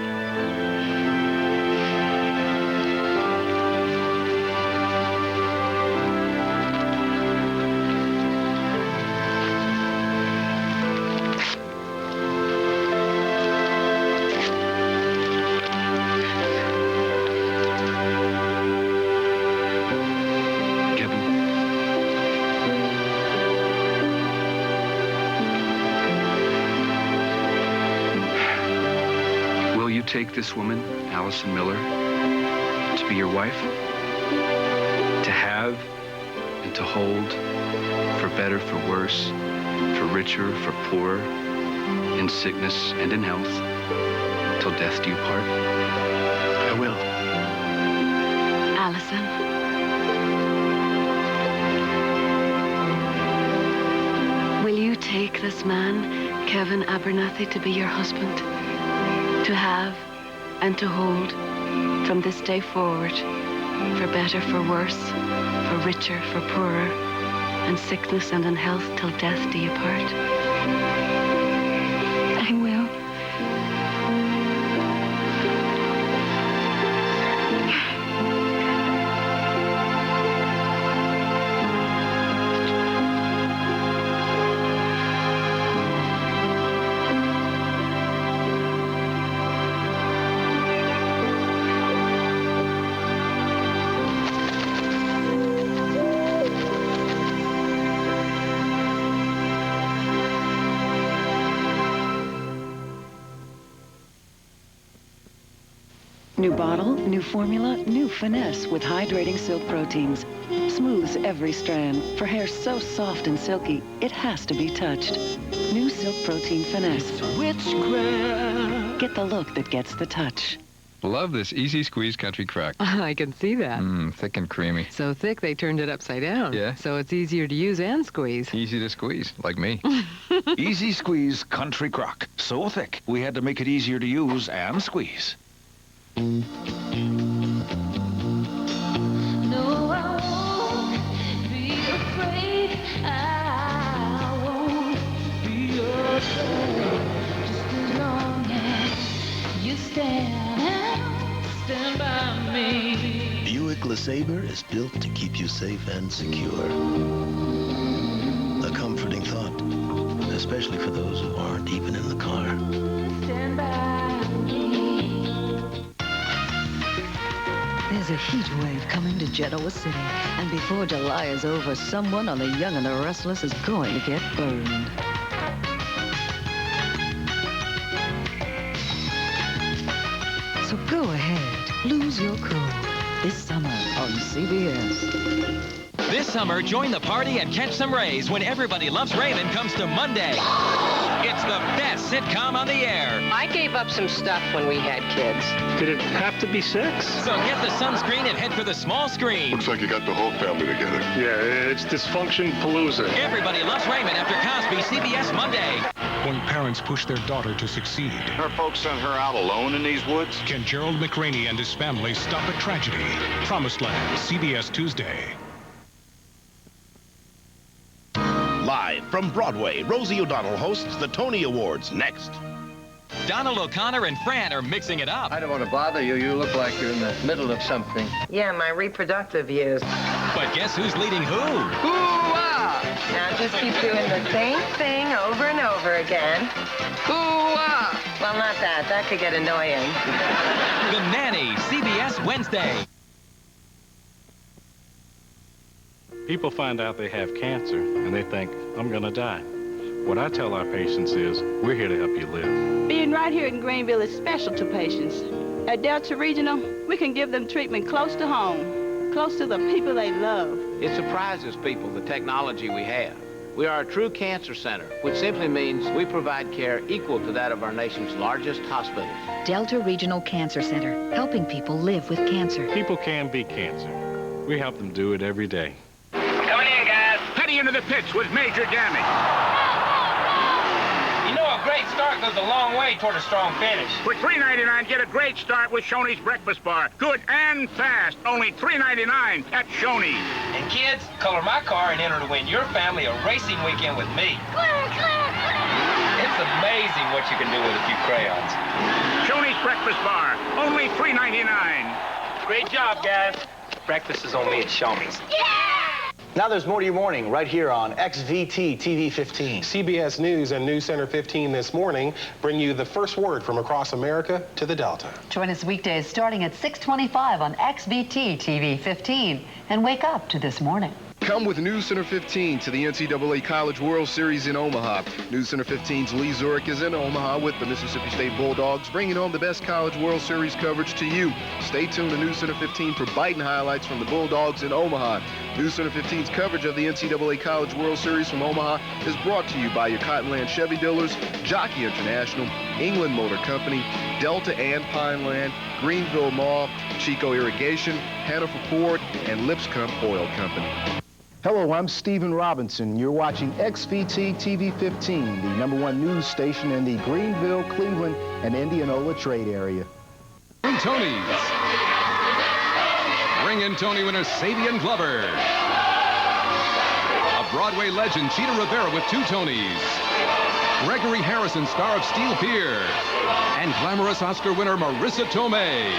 Take this woman, Allison Miller, to be your wife, to have and to hold, for better, for worse, for richer, for poorer, in sickness and in health, till death do you part? I will. Allison. Will you take this man, Kevin Abernathy, to be your husband? To have and to hold from this day forward, for better, for worse, for richer, for poorer, in sickness and in health till death do you part. I will. New bottle, new formula, new finesse with hydrating silk proteins. Smooths every strand. For hair so soft and silky, it has to be touched. New Silk Protein Finesse. Get the look that gets the touch. Love this easy squeeze country crack. I can see that. Thick and creamy. So thick they turned it upside down. Yeah. So it's easier to use and squeeze. Easy to squeeze, like me. Easy Squeeze Country Crock. So thick, we had to make it easier to use and squeeze. No, I won't be afraid. I won't be afraid. Just as long as you stand by me. Buick LeSabre is built to keep you safe and secure. A comforting thought, especially for those who aren't even in the car. Stand by me. There's a heat wave coming to Genoa City, and before July is over, someone on the Young and the Restless is going to get burned. So go ahead, lose your cool this summer on CBS. This summer, join the party and catch some rays when Everybody Loves Raymond comes to Monday. It's the best sitcom on the air. I gave up some stuff when we had kids. Did it have to be sex? So get the sunscreen and head for the small screen. Looks like you got the whole family together. Yeah, it's dysfunction palooza. Everybody loves Raymond after Cosby, CBS Monday. When parents push their daughter to succeed. Her folks sent her out alone in these woods? Can Gerald McRaney and his family stop a tragedy? Promised Land, CBS Tuesday. Live from Broadway, Rosie O'Donnell hosts the Tony Awards next. Donald O'Connor and Fran are mixing it up. I don't want to bother you. You look like you're in the middle of something. Yeah, my reproductive years. But guess who's leading who? Hoo-ah! Now just keep doing the same thing over and over again. Hoo-ah! Well, not that. That could get annoying. The Nanny, CBS Wednesday. People find out they have cancer, and they think, I'm gonna die. What I tell our patients is, we're here to help you live. Being right here in Greenville is special to patients. At Delta Regional, we can give them treatment close to home, close to the people they love. It surprises people, the technology we have. We are a true cancer center, which simply means we provide care equal to that of our nation's largest hospitals. Delta Regional Cancer Center, helping people live with cancer. People can beat cancer. We help them do it every day. Coming in, guys. Heading into the pits with major damage. You know, a great start goes a long way toward a strong finish. For $3.99, get a great start with Shoney's Breakfast Bar. Good and fast. Only $3.99 at Shoney's. And kids, color my car and enter to win your family a racing weekend with me. It's amazing what you can do with a few crayons. Shoney's Breakfast Bar. Only $3.99. Great job, guys. Breakfast is on me at Shoney's. Now there's more to your morning right here on XVT TV 15. CBS News and News Center 15 this morning bring you the first word from across America to the Delta. Join us weekdays starting at 6:25 on XVT TV 15 and wake up to this morning. Come with News Center 15 to the NCAA College World Series in Omaha. News Center 15's Lee Zurich is in Omaha with the Mississippi State Bulldogs, bringing home the best College World Series coverage to you. Stay tuned to News Center 15 for biting highlights from the Bulldogs in Omaha. News Center 15's coverage of the NCAA College World Series from Omaha is brought to you by your Cottonland Chevy dealers, Jockey International, England Motor Company, Delta and Pineland, Greenville Mall, Chico Irrigation, Hannaford Ford, and Lipscomb Oil Company. Hello, I'm Stephen Robinson. You're watching XVT TV 15, the #1 news station in the Greenville, Cleveland, and Indianola trade area. Tony's. Bring in Tony winner Sabian Glover. A Broadway legend, Cheetah Rivera with 2 Tonys. Gregory Harrison, star of Steel Pier. And glamorous Oscar winner Marissa Tomei.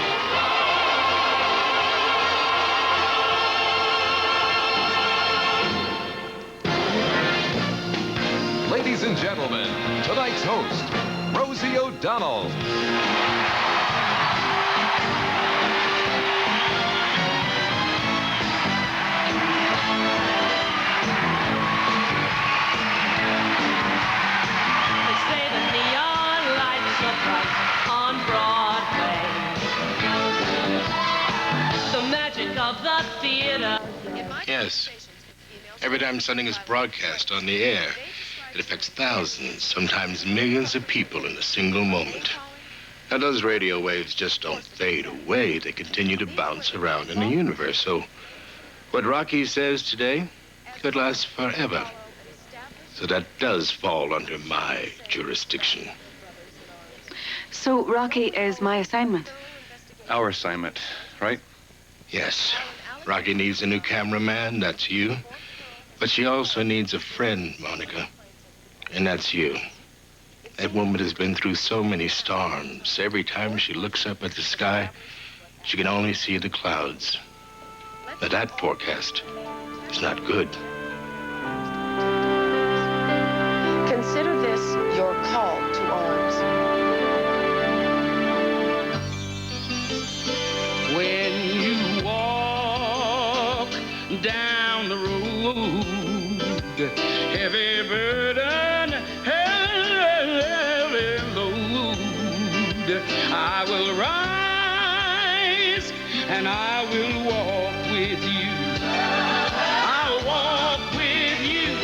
Ladies and gentlemen, tonight's host, Rosie O'Donnell. On Broadway, the magic of the theater. Yes. Every time something is broadcast on the air, it affects thousands, sometimes millions of people in a single moment. Now, those radio waves just don't fade away. They continue to bounce around in the universe. So what Rocky says today could last forever. So that does fall under my jurisdiction. So Rocky is my assignment. Our assignment, right? Yes. Rocky needs a new cameraman, that's you. But she also needs a friend, Monica. And that's you. That woman has been through so many storms. Every time she looks up at the sky, she can only see the clouds. Now that forecast is not good. Consider this your call to arms. When you walk down the road, heavy burden, heavy load, I will rise and I will walk with you. I'll walk with you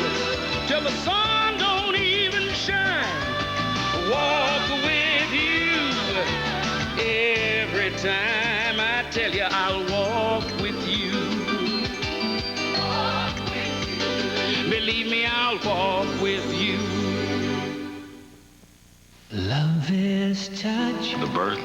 till the sun don't even shine. Walk time, I tell you, I'll walk with you. Believe me, I'll walk with you. Love is touch. The birth,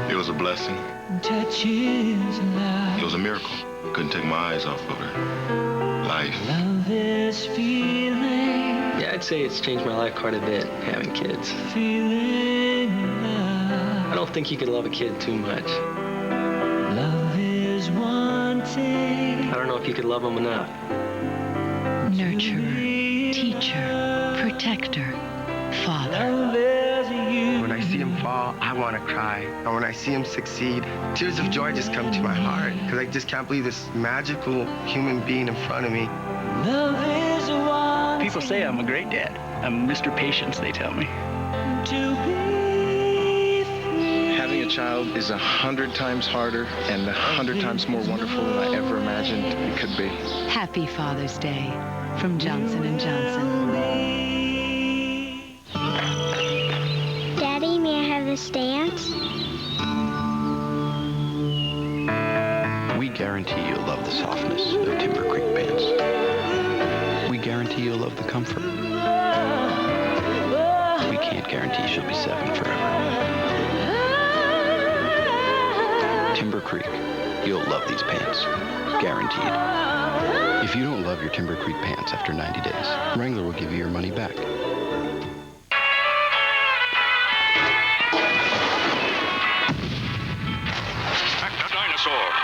it was a blessing. Touch is love. It was a miracle. Couldn't take my eyes off of her. Life. Love is feeling. Yeah, I'd say it's changed my life quite a bit, having kids. Feeling love. I don't think you can love a kid too much. Love is wanting. I don't know if you could love them enough. Nurturer, teacher, protector, father. When I see him fall, I want to cry. And when I see him succeed, tears of joy just come to my heart because I just can't believe this magical human being in front of me. Love is wanting. People say I'm a great dad. I'm Mr. Patience, they tell me. To be free. Having a child is 100 times harder and 100 times more wonderful than I ever imagined it could be. Happy Father's Day from Johnson & Johnson. Daddy, may I have this dance? We guarantee you'll love the softness of Timber Creek pants. We guarantee you'll love the comfort. We can't guarantee she'll be 7 forever. Timber Creek, you'll love these pants. Guaranteed. If you don't love your Timber Creek pants after 90 days, Wrangler will give you your money back.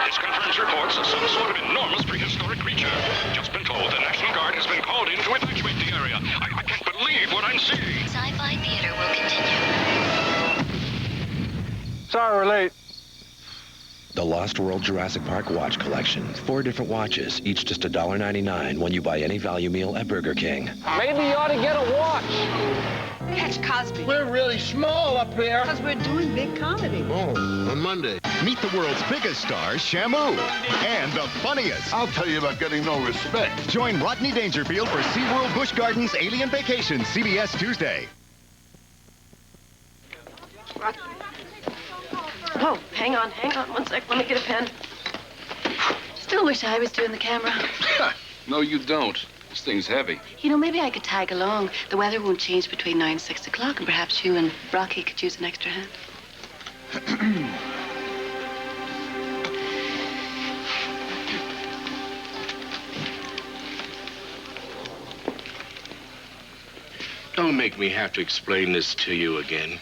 This confirms reports of some sort of enormous prehistoric creature. Just been told the National Guard has been called in to evacuate the area. I can't believe what I'm seeing. Sci-Fi Theater will continue. Sorry we're late. The Lost World Jurassic Park watch collection. 4 different watches, each just $1.99 when you buy any value meal at Burger King. Maybe you ought to get a watch. Catch Cosby. We're really small up here. Because we're doing big comedy. Oh, on Monday. Meet the world's biggest star, Shamu, and the funniest. I'll tell you about getting no respect. Join Rodney Dangerfield for SeaWorld Busch Gardens Alien Vacation, CBS Tuesday. Oh, hang on 1 sec. Let me get a pen. Still wish I was doing the camera. No, you don't. This thing's heavy. You know, maybe I could tag along. The weather won't change between 9 and 6 o'clock, and perhaps you and Rocky could use an extra hand. Don't make me have to explain this to you again.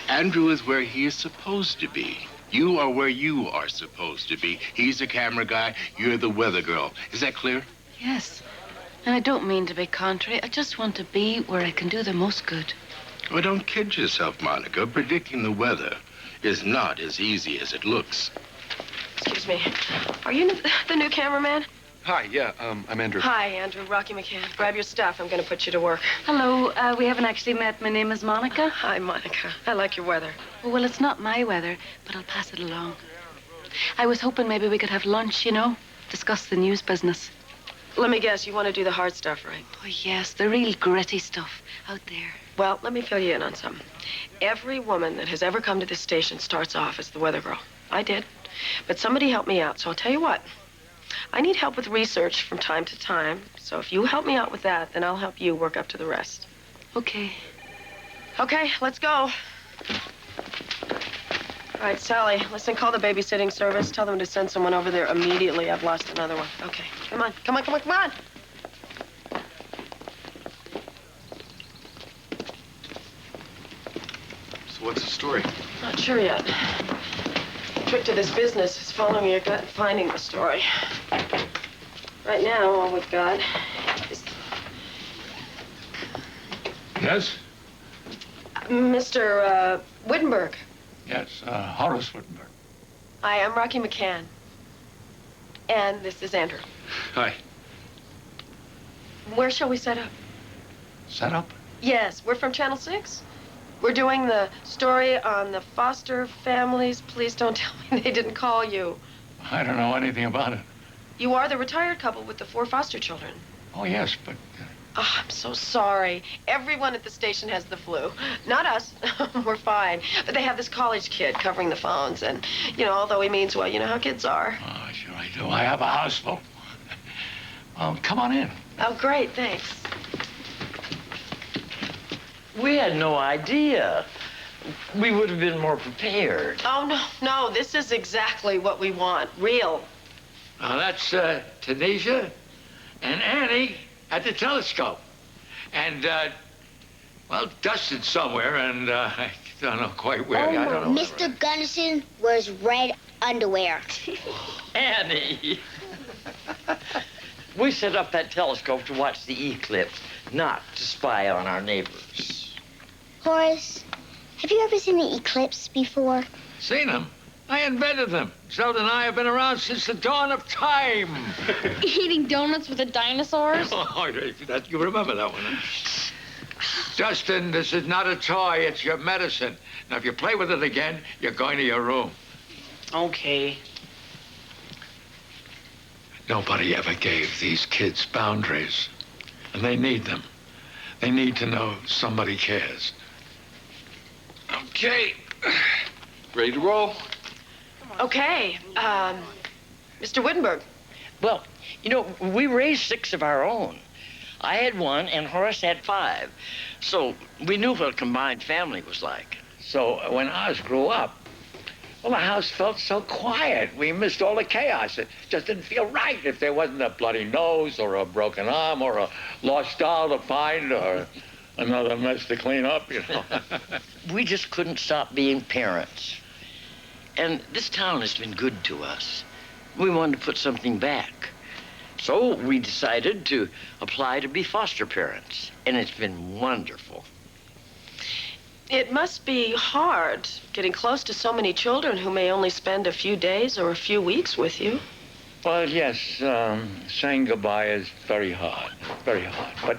Andrew is where he is supposed to be. You are where you are supposed to be. He's the camera guy, you're the weather girl. Is that clear? Yes. And I don't mean to be contrary. I just want to be where I can do the most good. Well, don't kid yourself, Monica. Predicting the weather is not as easy as it looks. Excuse me. Are you the new cameraman? Hi, yeah, I'm Andrew. Hi, Andrew. Rocky McCann. Grab your stuff. I'm going to put you to work. Hello. We haven't actually met. My name is Monica. Hi, Monica. I like your weather. Oh, well, it's not my weather, but I'll pass it along. I was hoping maybe we could have lunch, you know, discuss the news business. Let me guess. You want to do the hard stuff, right? Oh, yes, the real gritty stuff out there. Well, let me fill you in on something. Every woman that has ever come to this station starts off as the weather girl. I did. But somebody helped me out, so I'll tell you what. I need help with research from time to time, so if you help me out with that, then I'll help you work up to the rest. Okay. Okay, let's go. All right, Sally, listen, call the babysitting service. Tell them to send someone over there immediately. I've lost another one. Okay, come on. So what's the story? Not sure yet. The trick to this business is following your gut and finding the story. Right now, all we've got is... Yes? Mr. Wittenberg. Yes, Horace Wittenberg. Hi, I'm Rocky McCann. And this is Andrew. Hi. Where shall we set up? Set up? Yes, we're from Channel 6. We're doing the story on the Foster families. Please don't tell me they didn't call you. I don't know anything about it. You are the retired couple with the 4 foster children. Oh, yes, but Oh, I'm so sorry. Everyone at the station has the flu. Not us. We're fine. But they have this college kid covering the phones. And, you know, although he means well, you know how kids are. Oh, sure I do. I have a house full. Well, come on in. Oh, great. Thanks. We had no idea. We would have been more prepared. Oh, no. This is exactly what we want. Real. Now, that's Tanisha and Annie at the telescope. And, well, Dustin's somewhere, and I don't know quite where. I don't know. Mr. Gunnison wears red underwear. Annie! We set up that telescope to watch the eclipse, not to spy on our neighbors. Horace, have you ever seen the eclipse before? Seen them? I invented them. Zelda and I have been around since the dawn of time. Eating donuts with the dinosaurs? Oh, you remember that one, huh? Dustin, this is not a toy. It's your medicine. Now, if you play with it again, you're going to your room. Okay. Nobody ever gave these kids boundaries, and they need them. They need to know somebody cares. Okay. Ready to roll? Okay. Mr. Wittenberg. Well, you know, we raised 6 of our own. I had 1, and Horace had 5. So we knew what a combined family was like. So when ours grew up, well, the house felt so quiet. We missed all the chaos. It just didn't feel right if there wasn't a bloody nose or a broken arm or a lost doll to find or another mess to clean up, you know. We just couldn't stop being parents. And this town has been good to us. We wanted to put something back. So we decided to apply to be foster parents. And it's been wonderful. It must be hard getting close to so many children who may only spend a few days or a few weeks with you. Well, yes, saying goodbye is very hard, very hard. But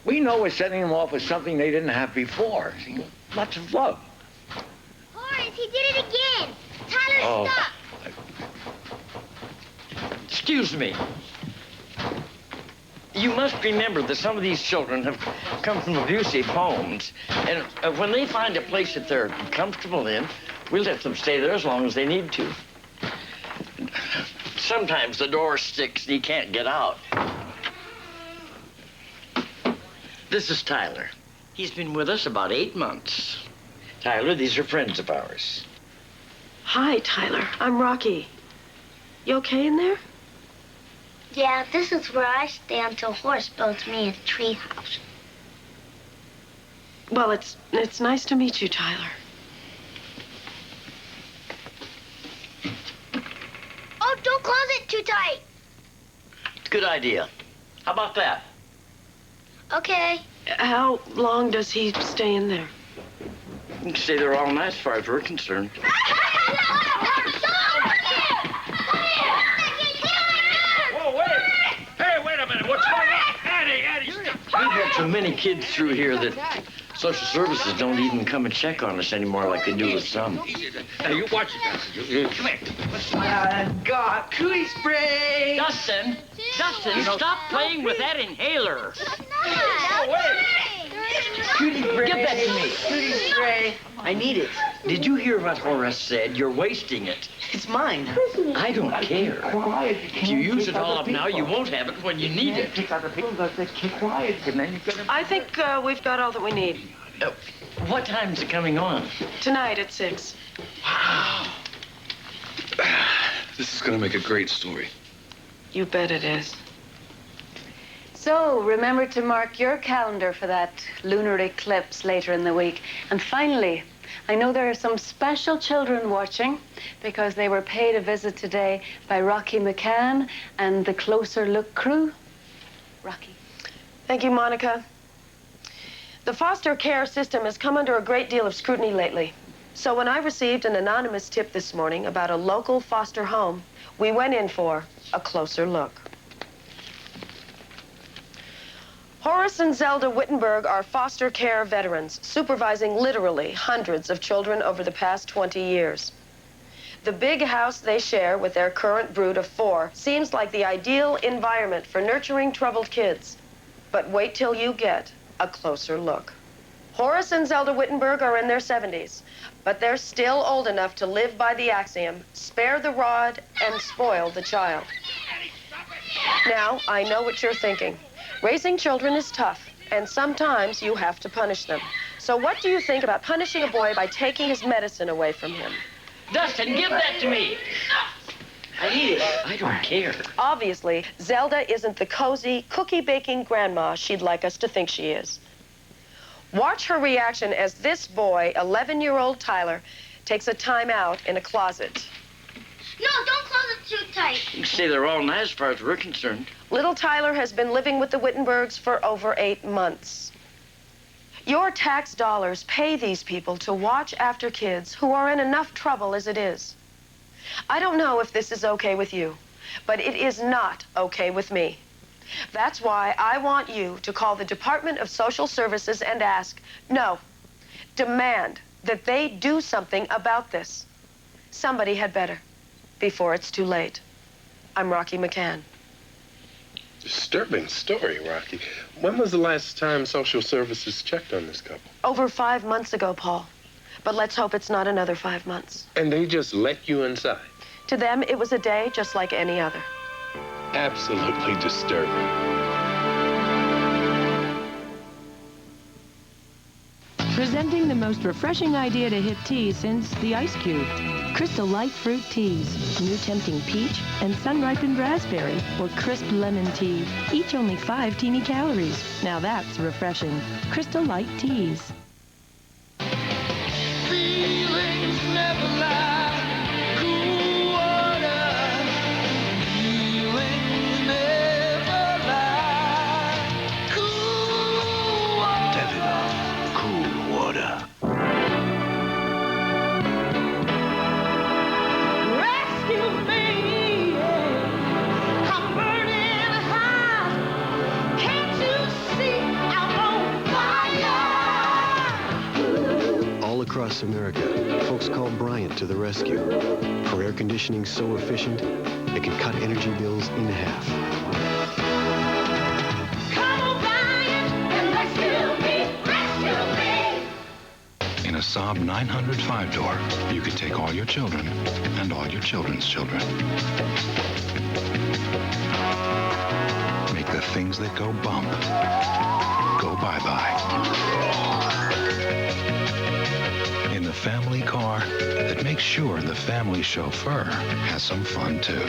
we know we're setting them off with something they didn't have before. See, lots of love. Horace, he did it again. Tyler, stop. Excuse me. You must remember that some of these children have come from abusive homes. And when they find a place that they're comfortable in, we'll let them stay there as long as they need to. Sometimes the door sticks and he can't get out. This is Tyler. He's been with us about 8 months. Tyler, these are friends of ours. Hi, Tyler. I'm Rocky. You okay in there? Yeah, this is where I stay until Horace builds me a tree house. Well, it's nice to meet you, Tyler. Oh, don't close it too tight. Good idea. How about that? Okay. How long does he stay in there? You can stay there all night as far as we're concerned. Whoa, wait! Hey, wait a minute. What's going on? Annie, stop. We've had so many kids through here that social services don't even come and check on us anymore like they do with some. Now, you watch it. Come here. God, cootie spray! Dustin, stop playing with that inhaler. Cootie spray. Give that to me. Cootie spray. I need it. Did you hear what Horace said? You're wasting it. It's mine. I don't care. If you use it all up now, you won't have it when you need it. I think we've got all that we need. What time's it coming on? Tonight at 6. Wow. This is going to make a great story. You bet it is. So remember to mark your calendar for that lunar eclipse later in the week. And finally, I know there are some special children watching because they were paid a visit today by Rocky McCann and the Closer Look crew. Rocky. Thank you, Monica. The foster care system has come under a great deal of scrutiny lately. So when I received an anonymous tip this morning about a local foster home, we went in for a closer look. Horace and Zelda Wittenberg are foster care veterans, supervising literally hundreds of children over the past 20 years. The big house they share with their current brood of 4 seems like the ideal environment for nurturing troubled kids. But wait till you get a closer look. Horace and Zelda Wittenberg are in their 70s, but they're still old enough to live by the axiom, spare the rod and spoil the child. Now, I know what you're thinking. Raising children is tough, and sometimes you have to punish them. So what do you think about punishing a boy by taking his medicine away from him? Dustin, give that to me. I need it. I don't care. Obviously, Zelda isn't the cozy, cookie-baking grandma she'd like us to think she is. Watch her reaction as this boy, 11-year-old Tyler, takes a time out in a closet. No, don't close it too tight. You can say they're all nice as far as we're concerned. Little Tyler has been living with the Wittenbergs for over 8 months. Your tax dollars pay these people to watch after kids who are in enough trouble as it is. I don't know if this is okay with you, but it is not okay with me. That's why I want you to call the Department of Social Services and ask, no, demand that they do something about this. Somebody had better, before it's too late. I'm Rocky McCann. Disturbing story, Rocky. When was the last time social services checked on this couple? Over 5 months ago, Paul. But let's hope it's not another 5 months. And they just let you inside? To them, it was a day just like any other. Absolutely disturbing. Presenting the most refreshing idea to hit tea since the ice cube. Crystal Light Fruit Teas. New tempting peach and sun-ripened raspberry or crisp lemon tea. Each only 5 teeny calories. Now that's refreshing. Crystal Light Teas. Feelings never lie. Cool water. Feelings never lie. Cool water. Davidoff Cool Water. Rescue me. I'm burning hot. Can't you see I'm on fire? All across America, folks call Bryant to the rescue for air conditioning so efficient it can cut energy bills in half. Come on, Bryant, and rescue me, rescue me. In a Saab 900 5-door, you can take all your children and all your children's children. Make the things that go bump go bye-bye. In the family car that makes sure the family chauffeur has some fun too.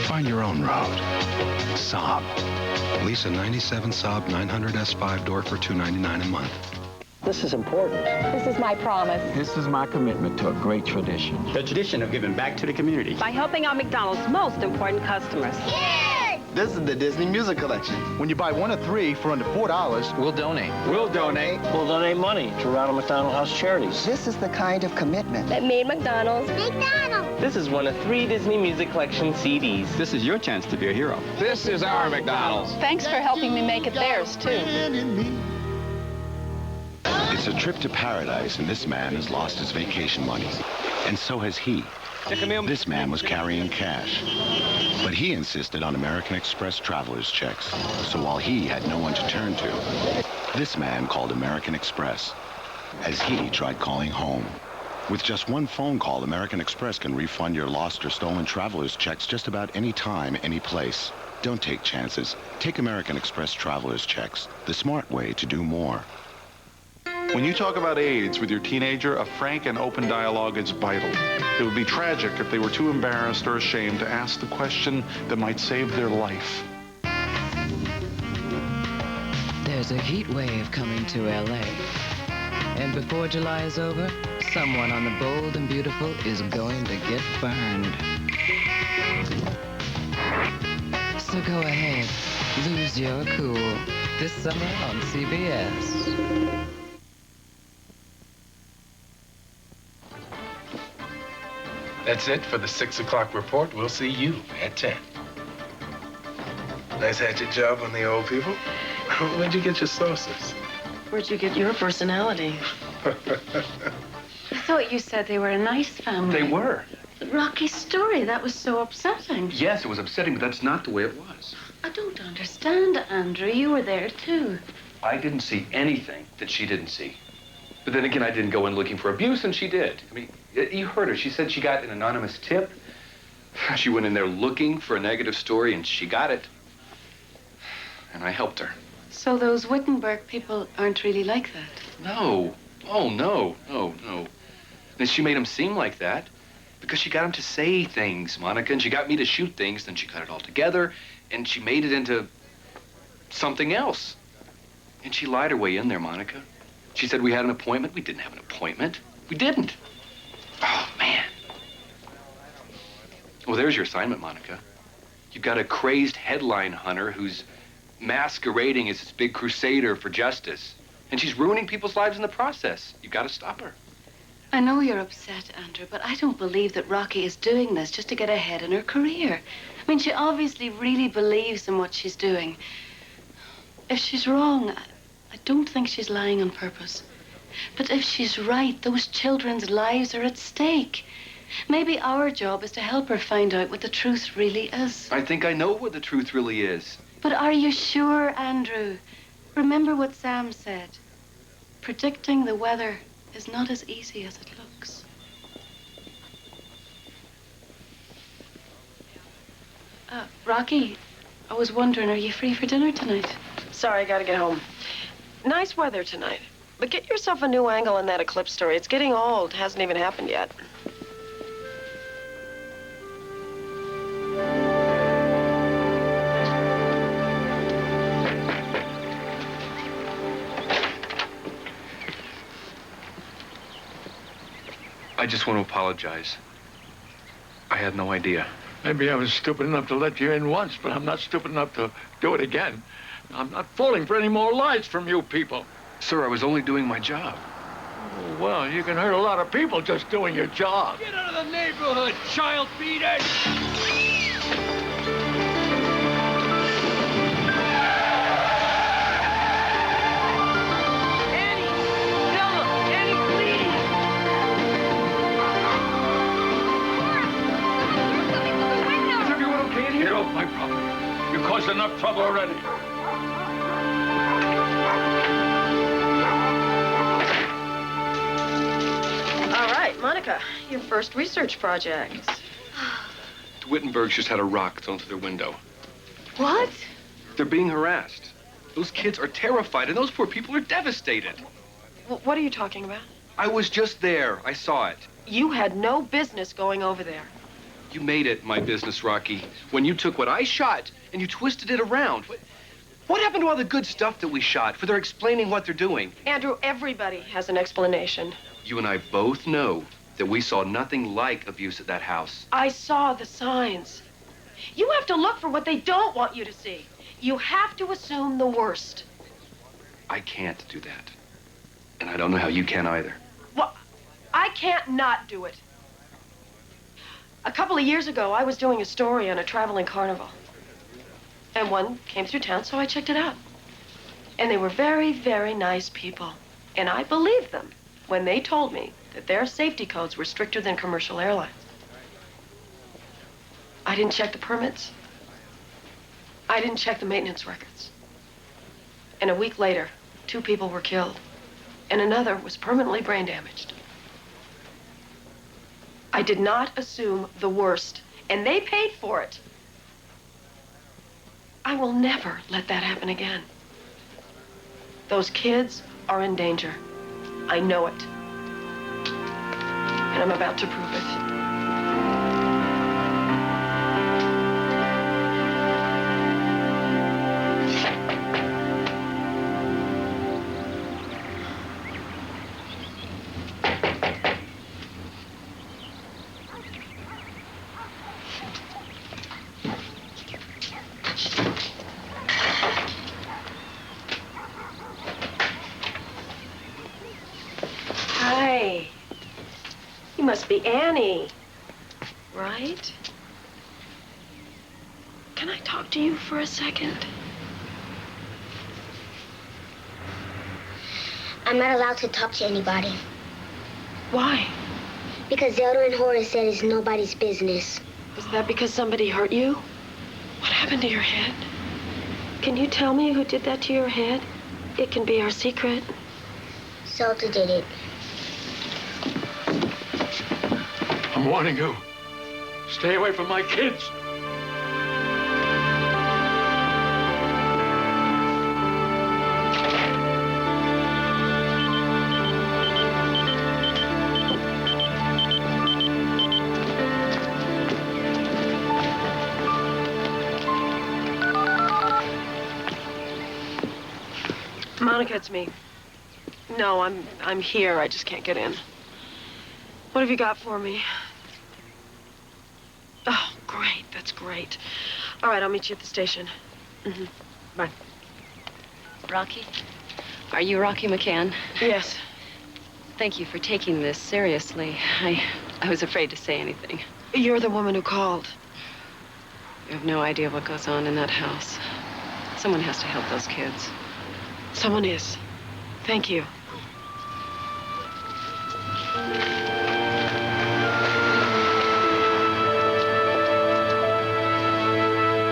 Find your own road. Saab. Lease a 97 Saab 900S 5-door for $299 a month. This is important. This is my promise. This is my commitment to a great tradition. The tradition of giving back to the community. By helping out McDonald's most important customers. This is the Disney Music Collection. When you buy 1 of 3 for under $4, we'll donate. We'll donate. We'll donate money to Ronald McDonald House charities. This is the kind of commitment that made McDonald's. McDonald's. This is 1 of 3 Disney Music Collection CDs. This is your chance to be a hero. This is our McDonald's. Thanks for helping me make it theirs, too. It's a trip to paradise, and this man has lost his vacation money. And so has he. This man was carrying cash. But he insisted on American Express traveler's checks. So while he had no one to turn to, this man called American Express as he tried calling home. With just 1 phone call, American Express can refund your lost or stolen traveler's checks just about any time, any place. Don't take chances. Take American Express traveler's checks, the smart way to do more. When you talk about AIDS with your teenager, a frank and open dialogue is vital. It would be tragic if they were too embarrassed or ashamed to ask the question that might save their life. There's a heat wave coming to L.A. And before July is over, someone on the Bold and Beautiful is going to get burned. So go ahead, lose your cool this summer on CBS. That's it for the 6 o'clock report. We'll see you at 10. Nice hatchet job on the old people. Where'd you get your sauces? Where'd you get your personality? I thought you said they were a nice family. They were. Rocky's story, that was so upsetting. Yes, it was upsetting, but that's not the way it was. I don't understand, Andrew. You were there, too. I didn't see anything that she didn't see. But then again, I didn't go in looking for abuse, and she did. I mean, you heard her. She said she got an anonymous tip. She went in there looking for a negative story, and she got it. And I helped her. So those Wittenberg people aren't really like that? No. Oh, no. And she made them seem like that because she got them to say things, Monica, and she got me to shoot things, then she cut it all together, and she made it into something else. And she lied her way in there, Monica. She said we had an appointment. We didn't have an appointment. We didn't. Oh, man. Well, there's your assignment, Monica. You've got a crazed headline hunter who's masquerading as this big crusader for justice. And she's ruining people's lives in the process. You've got to stop her. I know you're upset, Andrew, but I don't believe that Rocky is doing this just to get ahead in her career. I mean, she obviously really believes in what she's doing. If she's wrong, I don't think she's lying on purpose. But if she's right, those children's lives are at stake. Maybe our job is to help her find out what the truth really is. I think I know what the truth really is. But are you sure, Andrew? Remember what Sam said. Predicting the weather is not as easy as it looks. Rocky, I was wondering, are you free for dinner tonight? Sorry, I gotta get home. Nice weather tonight. But get yourself a new angle on that eclipse story. It's getting old. Hasn't even happened yet. I just want to apologize. I had no idea. Maybe I was stupid enough to let you in once, but I'm not stupid enough to do it again. I'm not falling for any more lies from you people. Sir, I was only doing my job. Oh, well, you can hurt a lot of people just doing your job. Get out of the neighborhood, child beaters! Get off my property. You caused enough trouble already. All right, Monica, your first research project. The Wittenbergs just had a rock thrown through their window. What? They're being harassed. Those kids are terrified, and those poor people are devastated. What are you talking about? I was just there. I saw it. You had no business going over there. You made it my business, Rocky, when you took what I shot and you twisted it around. What happened to all the good stuff that we shot for their explaining what they're doing? Andrew, everybody has an explanation. You and I both know that we saw nothing like abuse at that house. I saw the signs. You have to look for what they don't want you to see. You have to assume the worst. I can't do that. And I don't know how you can either. Well, I can't not do it. A couple of years ago, I was doing a story on a traveling carnival. And one came through town, so I checked it out. And they were very, very nice people. And I believed them when they told me that their safety codes were stricter than commercial airlines. I didn't check the permits. I didn't check the maintenance records. And a week later, 2 people were killed. And another was permanently brain damaged. I did not assume the worst, and they paid for it. I will never let that happen again. Those kids are in danger. I know it. And I'm about to prove it. Hi. You must be Annie, right? Can I talk to you for a second? I'm not allowed to talk to anybody. Why? Because Zelda and Horace said it's nobody's business. Is that because somebody hurt you? What happened to your head? Can you tell me who did that to your head? It can be our secret. Zelda did it. I'm warning you. Stay away from my kids. Monica, it's me. No, I'm here. I just can't get in. What have you got for me? Oh, great. That's great. All right, I'll meet you at the station. Bye. Rocky? Are you Rocky McCann? Yes. Thank you for taking this seriously. I was afraid to say anything. You're the woman who called. You have no idea what goes on in that house. Someone has to help those kids. Someone is. Thank you.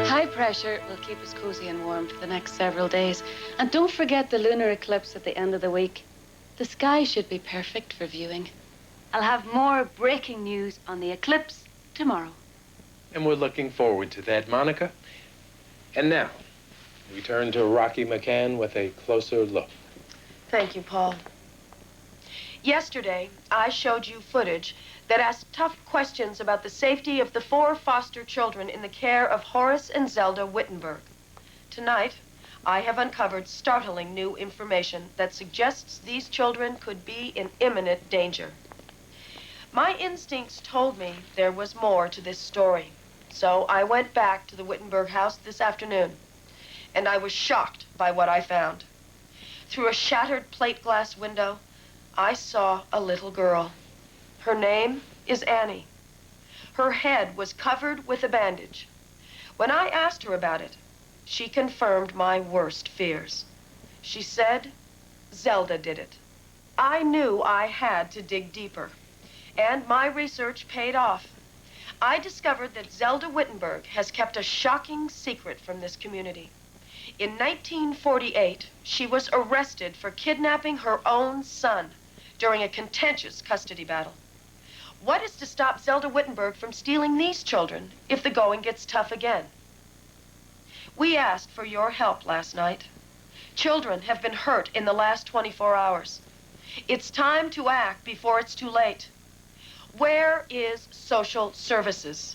High pressure will keep us cozy and warm for the next several days. And don't forget the lunar eclipse at the end of the week. The sky should be perfect for viewing. I'll have more breaking news on the eclipse tomorrow. And we're looking forward to that, Monica. And now, we turn to Rocky McCann with a closer look. Thank you, Paul. Yesterday, I showed you footage that asked tough questions about the safety of the 4 foster children in the care of Horace and Zelda Wittenberg. Tonight, I have uncovered startling new information that suggests these children could be in imminent danger. My instincts told me there was more to this story, so I went back to the Wittenberg house this afternoon, and I was shocked by what I found. Through a shattered plate glass window, I saw a little girl. Her name is Annie. Her head was covered with a bandage. When I asked her about it, she confirmed my worst fears. She said, Zelda did it. I knew I had to dig deeper, and my research paid off. I discovered that Zelda Wittenberg has kept a shocking secret from this community. In 1948, she was arrested for kidnapping her own son during a contentious custody battle. What is to stop Zelda Wittenberg from stealing these children if the going gets tough again? We asked for your help last night. Children have been hurt in the last 24 hours. It's time to act before it's too late. Where is social services?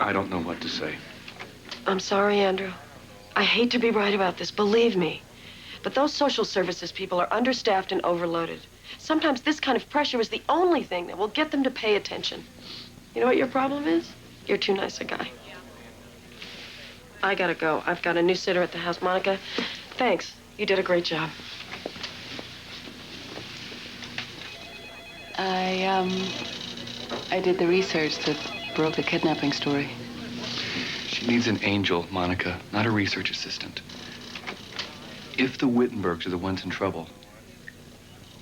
I don't know what to say. I'm sorry, Andrew. I hate to be right about this, believe me. But those social services people are understaffed and overloaded. Sometimes this kind of pressure is the only thing that will get them to pay attention. You know what your problem is? You're too nice a guy. I gotta go. I've got a new sitter at the house. Monica, thanks. You did a great job. I did the research that broke the kidnapping story. She needs an angel, Monica, not a research assistant. If the Wittenbergs are the ones in trouble,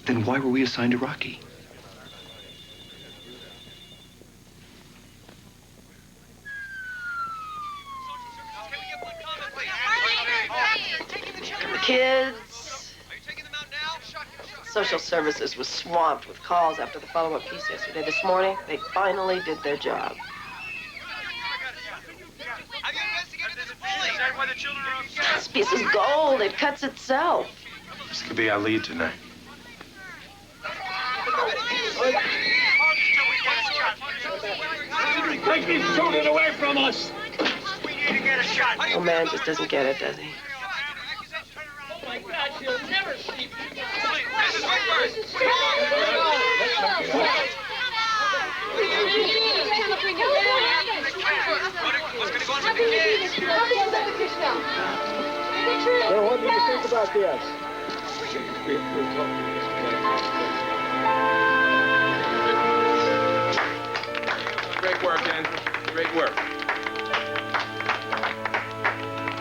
then why were we assigned to Rocky? Kids. Social services was swamped with calls after the follow-up piece yesterday. This morning, they finally did their job. This piece is gold. It cuts itself. This could be our lead tonight. Take these children away from us! Oh, man just doesn't get it, does he? Oh, my God, she'll never sleep. Mrs. Whitford! What's going to go on with the kids? So what do you think about this? Great work, Andrew. Great work.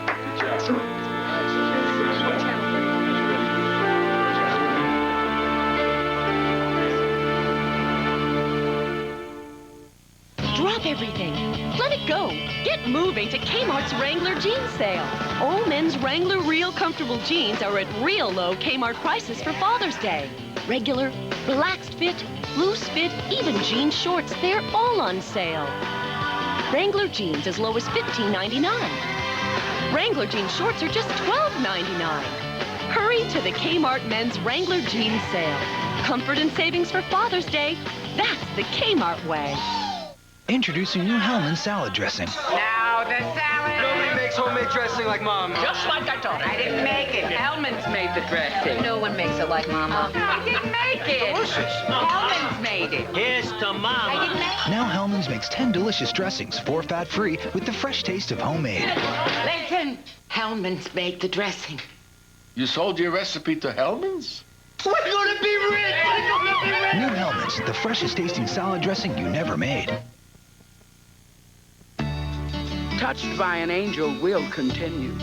Good job. Drop everything. Let it go. Get moving to Kmart's Wrangler jeans sale. All men's Wrangler Real Comfortable jeans are at real low Kmart prices for Father's Day. Regular, relaxed fit, loose fit, even jean shorts, they're all on sale. Wrangler jeans as low as $15.99. Wrangler jean shorts are just $12.99. Hurry to the Kmart Men's Wrangler jeans sale. Comfort and savings for Father's Day. That's the Kmart way. Introducing new Hellman's salad dressing. Now the salad. Nobody makes homemade dressing like Mom. Just like I told you. I didn't make it. Hellman's made the dressing. No one makes it like Mama. I didn't make it. Delicious. Hellman's made it. Here's to Mama. I didn't make it. Now Hellman's makes 10 delicious dressings, 4 fat-free, with the fresh taste of homemade. Listen, Hellman's made the dressing. You sold your recipe to Hellman's? We're gonna be rich! We're gonna be rich! New Hellman's, the freshest tasting salad dressing you never made. Touched by an Angel will continue.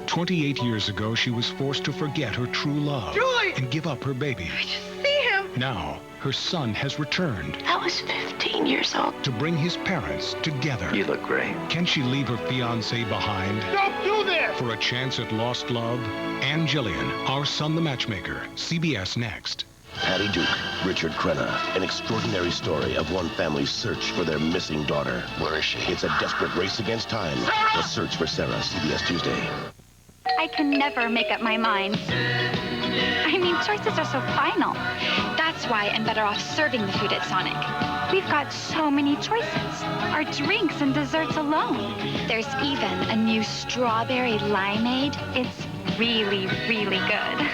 28 years ago, she was forced to forget her true love Julie! and give up her baby. I just see him. Now, her son has returned I was 15 years old. to bring his parents together. You look great. Can she leave her fiancé behind Don't do this! for a chance at lost love? Ann Gillian, Our Son the Matchmaker, CBS Next. Patty Duke, Richard Crenna, an extraordinary story of one family's search for their missing daughter. Where is she? It's a desperate race against time. The Search for Sarah, CBS Tuesday. I can never make up my mind. I mean, choices are so final. That's why I'm better off serving the food at Sonic. We've got so many choices. Our drinks and desserts alone. There's even a new strawberry limeade. It's really, really good.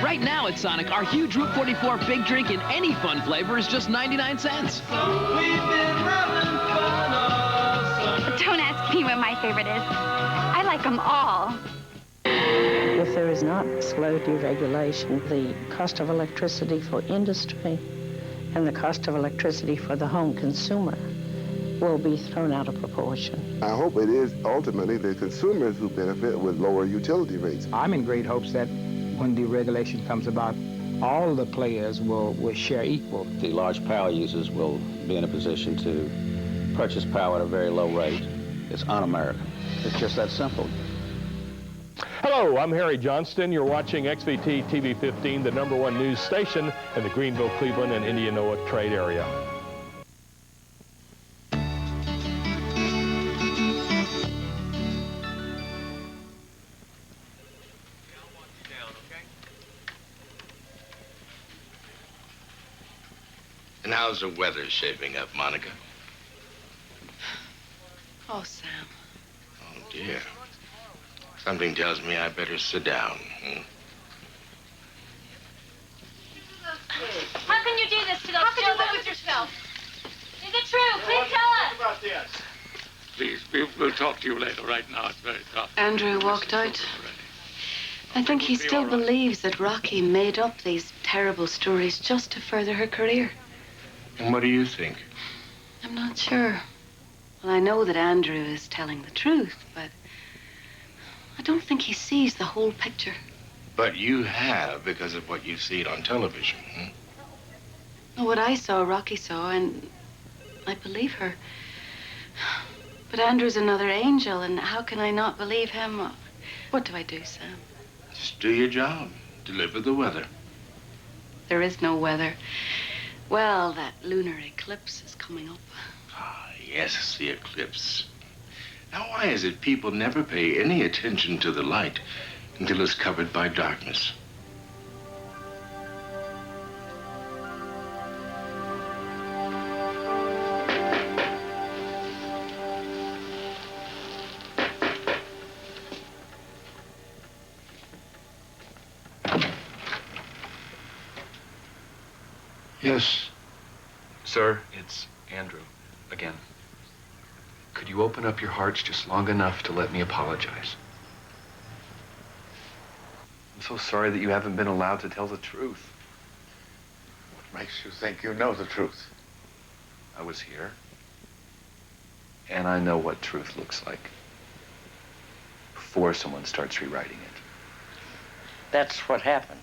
Right now at Sonic, our huge Route 44 big drink in any fun flavor is just 99 cents. Don't ask me what my favorite is. I like them all. If there is not slow deregulation, the cost of electricity for industry and the cost of electricity for the home consumer will be thrown out of proportion. I hope it is ultimately the consumers who benefit with lower utility rates. I'm in great hopes that when deregulation comes about, all the players will share equal. The large power users will be in a position to purchase power at a very low rate. It's un-American. It's just that simple. Hello, I'm Harry Johnston. You're watching XVT TV 15, the #1 news station in the Greenville, Cleveland, and Indianola trade area. And how's the weather shaping up, Monica? Oh, Sam. Oh, dear. Something tells me I better sit down. How can you do this to those children? How can you live with yourself? Is it true? Please tell us. About this. Please, we'll talk to you later. Right now, it's very tough. Andrew walked out. I think he still believes that Rocky made up these terrible stories just to further her career. And what do you think? I'm not sure. Well, I know that Andrew is telling the truth, but I don't think he sees the whole picture. But you have because of what you've seen on television. What I saw, Rocky saw, and I believe her. But Andrew's another angel, and how can I not believe him? What do I do, Sam? Just do your job. Deliver the weather. There is no weather. Well, that lunar eclipse is coming up. Ah, yes, the eclipse. Now, why is it people never pay any attention to the light until it's covered by darkness? Yes. Sir, it's Andrew again. Could you open up your hearts just long enough to let me apologize? I'm so sorry that you haven't been allowed to tell the truth. What makes you think you know the truth? I was here. And I know what truth looks like. Before someone starts rewriting it. That's what happened.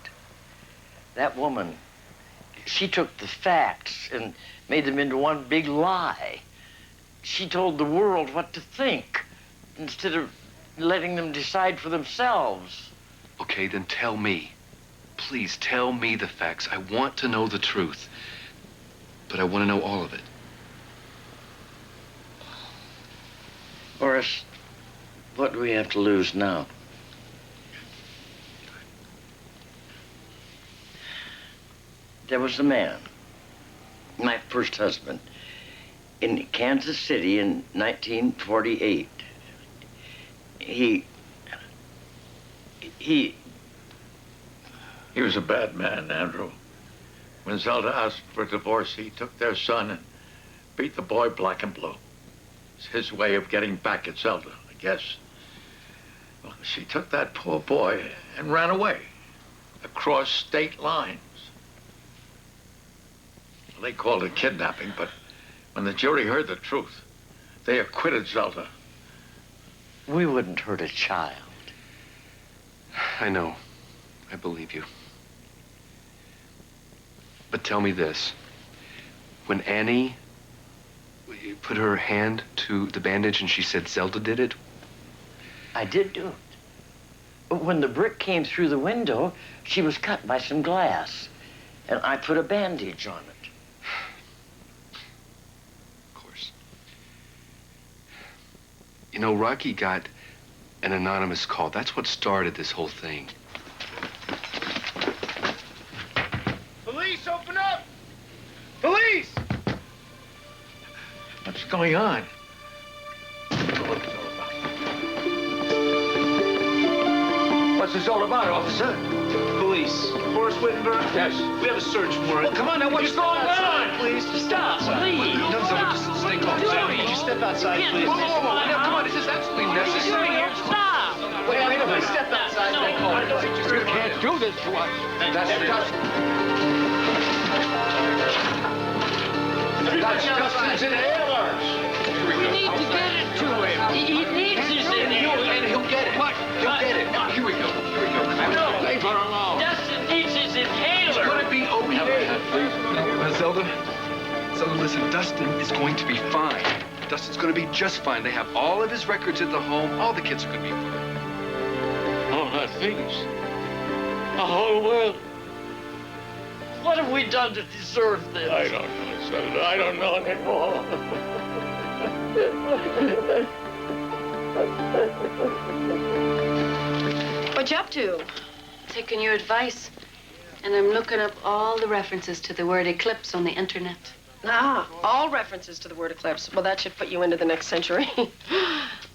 That woman, She took the facts and made them into one big lie. She told the world what to think instead of letting them decide for themselves. Okay, then tell me. Please tell me the facts. I want to know the truth. But I want to know all of it. Horace, what do we have to lose now? There was a man, my first husband, in Kansas City in 1948. He was a bad man, Andrew. When Zelda asked for a divorce, he took their son and beat the boy black and blue. It's his way of getting back at Zelda, I guess. Well, she took that poor boy and ran away across state lines. They called it kidnapping, but when the jury heard the truth, they acquitted Zelda. We wouldn't hurt a child. I know. I believe you. But tell me this. When Annie put her hand to the bandage and she said Zelda did it? I did do it. When the brick came through the window, she was cut by some glass, and I put a bandage on it. Of course. You know, Rocky got an anonymous call. That's what started this whole thing. Police, open up! Police! What's going on? What's this all about, officer? Police. Horace Wittenberg? Yes. We have a search warrant. Well, come on now, what's going on? Please, Stop, please. No, just stay calm. Would you step outside, please? Whoa, come on, this is absolutely necessary. Stop! Wait a minute, step outside. Stay calm. You can't do this to us. That's Dustin's inhaler. We need to get it to him. He needs his inhaler. And he'll get it. What? He'll get it. Here we go. No, leave her alone. Dustin needs his inhaler. It's gonna be okay. Zelda, listen, Dustin is going to be fine. Dustin's gonna be just fine. They have all of his records at the home. All the kids are gonna be fine. All our things. The whole world. What have we done to deserve this? I don't know, son. I don't know anymore. What you up to? Taking your advice. And I'm looking up all the references to the word eclipse on the internet. Ah, all references to the word eclipse. Well, that should put you into the next century.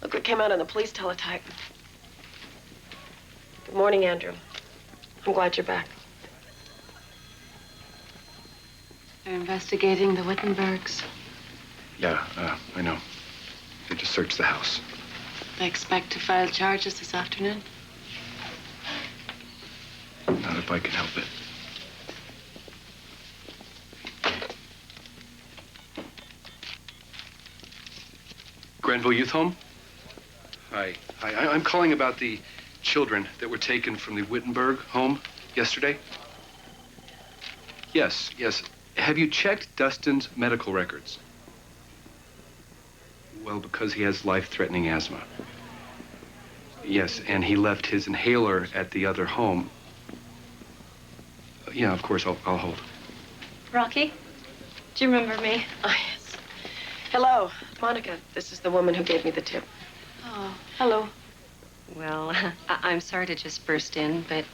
Look what came out in the police teletype. Good morning, Andrew. I'm glad you're back. They're investigating the Wittenbergs. Yeah, I know. They just searched the house. They expect to file charges this afternoon. Not if I can help it. Granville Youth Home? Hi. I'm calling about the children that were taken from the Wittenberg home yesterday. Yes. Have you checked Dustin's medical records? Well, because he has life-threatening asthma. Yes, and he left his inhaler at the other home. Yeah, of course, I'll hold. Rocky, do you remember me? Oh, yes. Hello, Monica. This is the woman who gave me the tip. Oh, hello. Well, I'm sorry to just burst in, but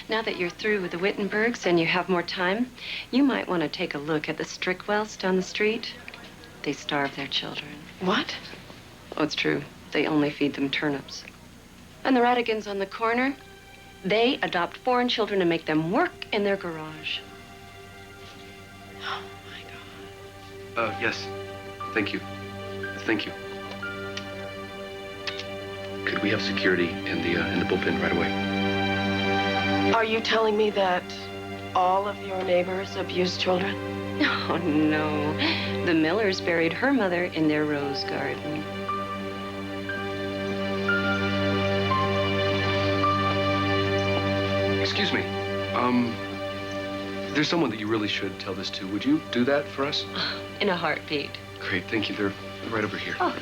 now that you're through with the Wittenbergs and you have more time, you might want to take a look at the Strickwells down the street. They starve their children. What? Oh, it's true. They only feed them turnips. And the Radigans on the corner, they adopt foreign children and make them work in their garage. Oh, my God. Yes. Thank you. Thank you. Could we have security in the bullpen right away? Are you telling me that all of your neighbors abuse children? Oh, no. The Millers buried her mother in their rose garden. Excuse me. There's someone that you really should tell this to. Would you do that for us? In a heartbeat. Great, thank you. They're right over here. Oh.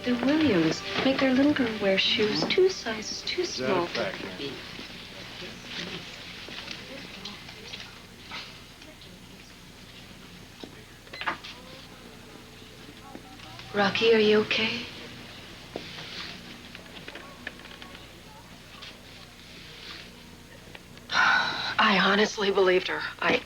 The Williams make their little girl wear shoes 2 sizes too small for her feet. Rocky, are you okay? I honestly believed her. I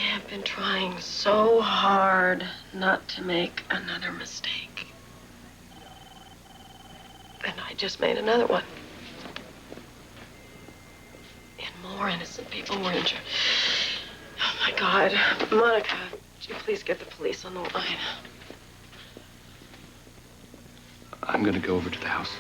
have been trying so hard not to make another mistake. And I just made another one. And more innocent people were injured. Oh, my God. Monica, would you please get the police on the line? I'm gonna go over to the house.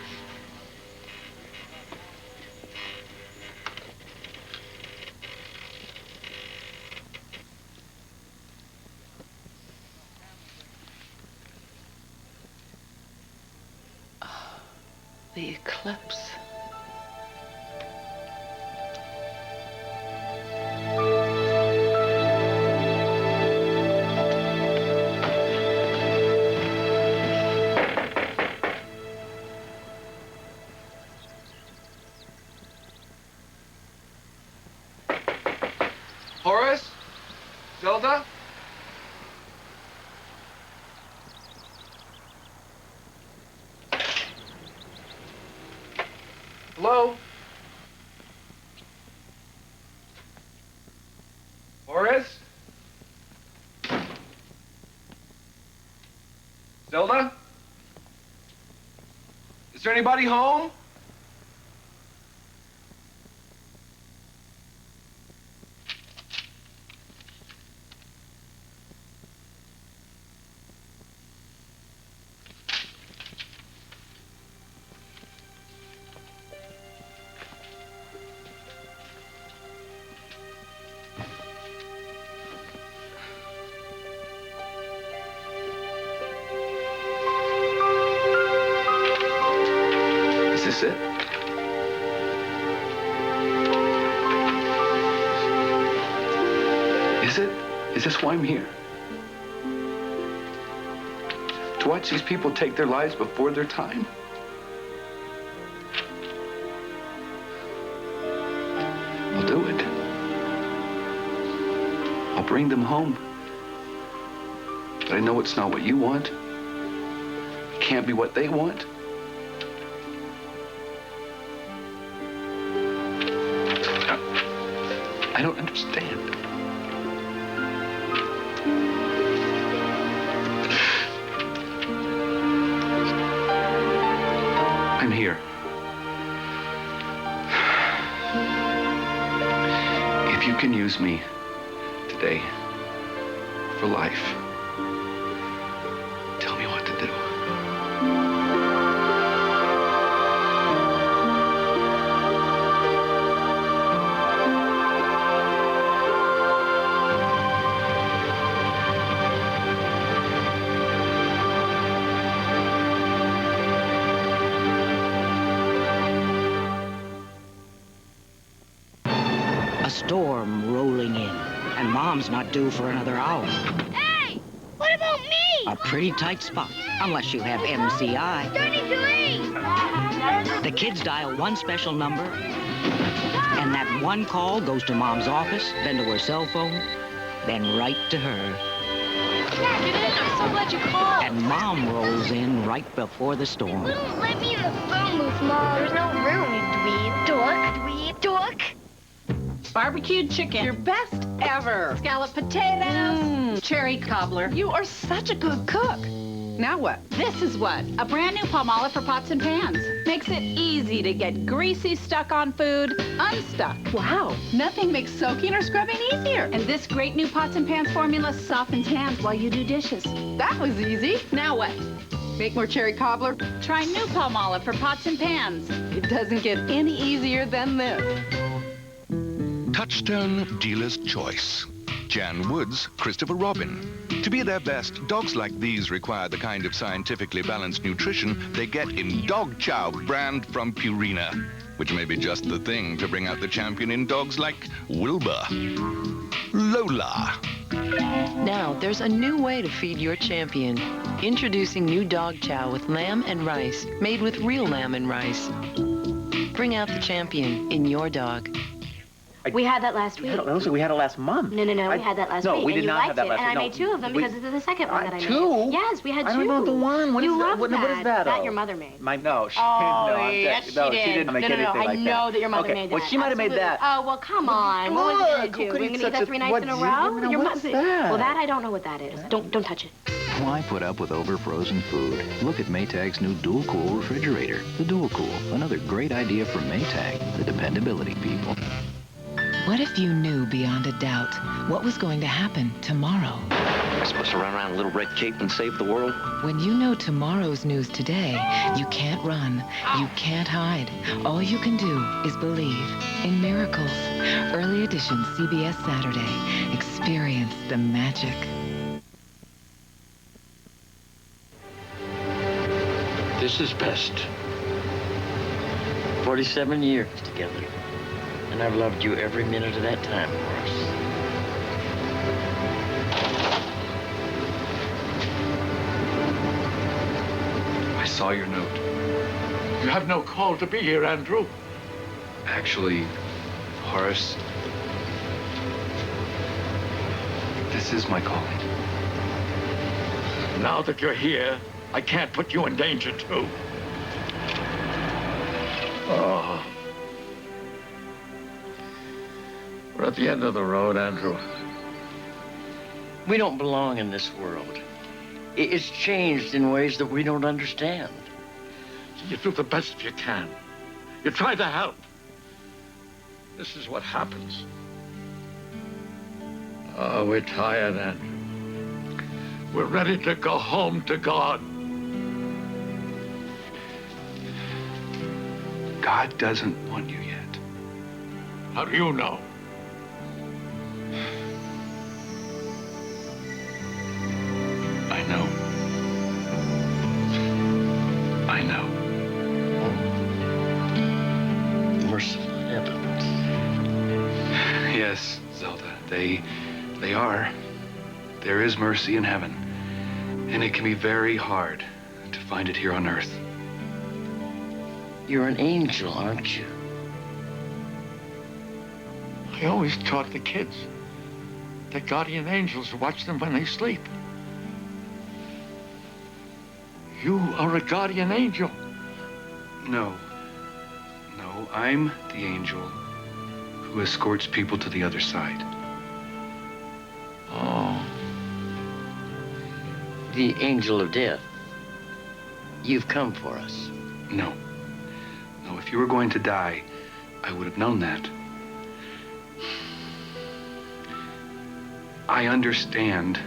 The eclipse. Horace? Zelda? Hello? Horace? Zelda? Is there anybody home? Is this it? Is it? Is this why I'm here? To watch these people take their lives before their time? I'll do it. I'll bring them home. But I know it's not what you want. It can't be what they want. I don't understand. I'm here. If you can use me today for life, tell me what to do. Storm rolling in, and Mom's not due for another hour. Hey! What about me? A pretty tight spot, unless you have MCI. 33! The kids dial one special number, and that one call goes to Mom's office, then to her cell phone, then right to her. Get in, I'm so glad you called. And Mom rolls in right before the storm. You wouldn't let me in the phone booth, Mom. There's no room, you dweeb. Dork, dweeb, dork. Barbecued chicken. Your best ever. Scalloped potatoes. Cherry cobbler. You are such a good cook. Now what? This is what? A brand new Palmolive for pots and pans. Makes it easy to get greasy stuck on food unstuck. Wow. Nothing makes soaking or scrubbing easier. And this great new pots and pans formula softens hands while you do dishes. That was easy. Now what? Make more cherry cobbler? Try new Palmolive for pots and pans. It doesn't get any easier than this. Touchstone Dealer's Choice. Jan Woods, Christopher Robin. To be their best, dogs like these require the kind of scientifically balanced nutrition they get in Dog Chow brand from Purina. which may be just the thing to bring out the champion in dogs like Wilbur, Lola. Now, there's a new way to feed your champion. Introducing new dog chow with lamb and rice, made with real lamb and rice. Bring out the champion in your dog. We had that last week. We had it last month. No, we had that last week. No, we did and not you have that liked last it, week. and I made two of them because it's the second one that I made. Two? Yes, we had two. I don't know the one. What you is that? loved What is that? That your mother made. No, she yes, she did. she didn't make anything like that. I know that your mother made that. Well, she might have made that. Oh, well, come on. What was it going to do? We're going to eat that 3 nights in a row? What's that? Well, that I don't know what that is. Don't touch it. Why put up with over-frozen food? Look at Maytag's new Dual Cool refrigerator. The Dual Cool, another great idea from Maytag, the dependability people. What if you knew beyond a doubt what was going to happen tomorrow? Am I supposed to run around in a little red cape and save the world? When you know tomorrow's news today, you can't run, you can't hide. All you can do is believe in miracles. Early edition CBS Saturday. Experience the magic. This is best. 47 years together. And I've loved you every minute of that time, Morris. I saw your note. You have no call to be here, Andrew. Actually, Horace, this is my calling. Now that you're here, I can't put you in danger, too. Oh. We're at the end of the road, Andrew. We don't belong in this world. It's changed in ways that we don't understand. You do the best you can. You try to help. This is what happens. Oh, we're tired, Andrew. We're ready to go home to God. God doesn't want you yet. How do you know? I know. I know. Merciful heavens. Yes, Zelda, they are. There is mercy in heaven, and it can be very hard to find it here on earth. You're an angel, aren't you? I always taught the kids that guardian angels watch them when they sleep. You are a guardian angel. No, I'm the angel who escorts people to the other side. Oh. The angel of death. You've come for us. No, if you were going to die, I would have known that. I understand.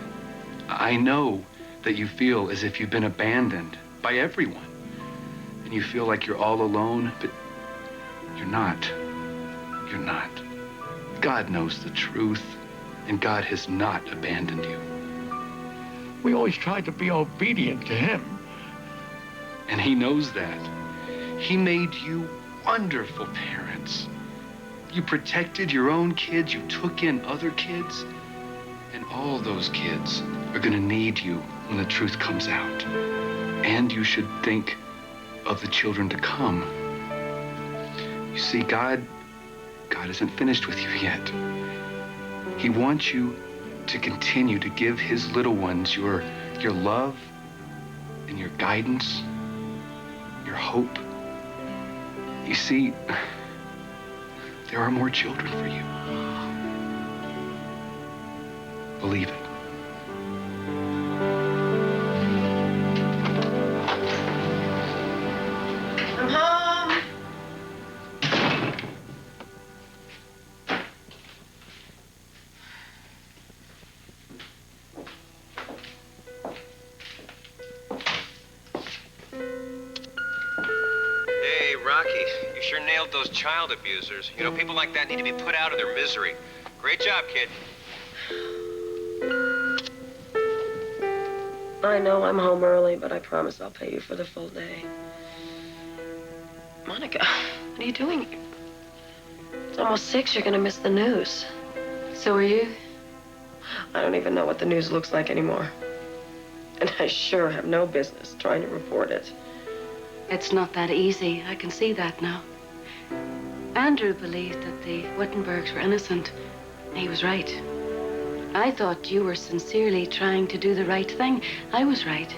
I know that you feel as if you've been abandoned by everyone. And you feel like you're all alone, but you're not. You're not. God knows the truth, and God has not abandoned you. We always tried to be obedient to him. And he knows that. He made you wonderful parents. You protected your own kids, you took in other kids, and all those kids are gonna need you when the truth comes out. And you should think of the children to come. You see, God isn't finished with you yet. He wants you to continue to give his little ones your love and your guidance, your hope. You see, there are more children for you. Believe it. I'm home. Hey, Rocky, you sure nailed those child abusers. You know, people like that need to be put out of their misery. Great job, kid. I know I'm home early, but I promise I'll pay you for the full day. Monica, what are you doing? It's almost 6. You're gonna miss the news. So are you? I don't even know what the news looks like anymore. And I sure have no business trying to report it. It's not that easy. I can see that now. Andrew believed that the Wittenbergs were innocent. He was right. I thought you were sincerely trying to do the right thing. I was right.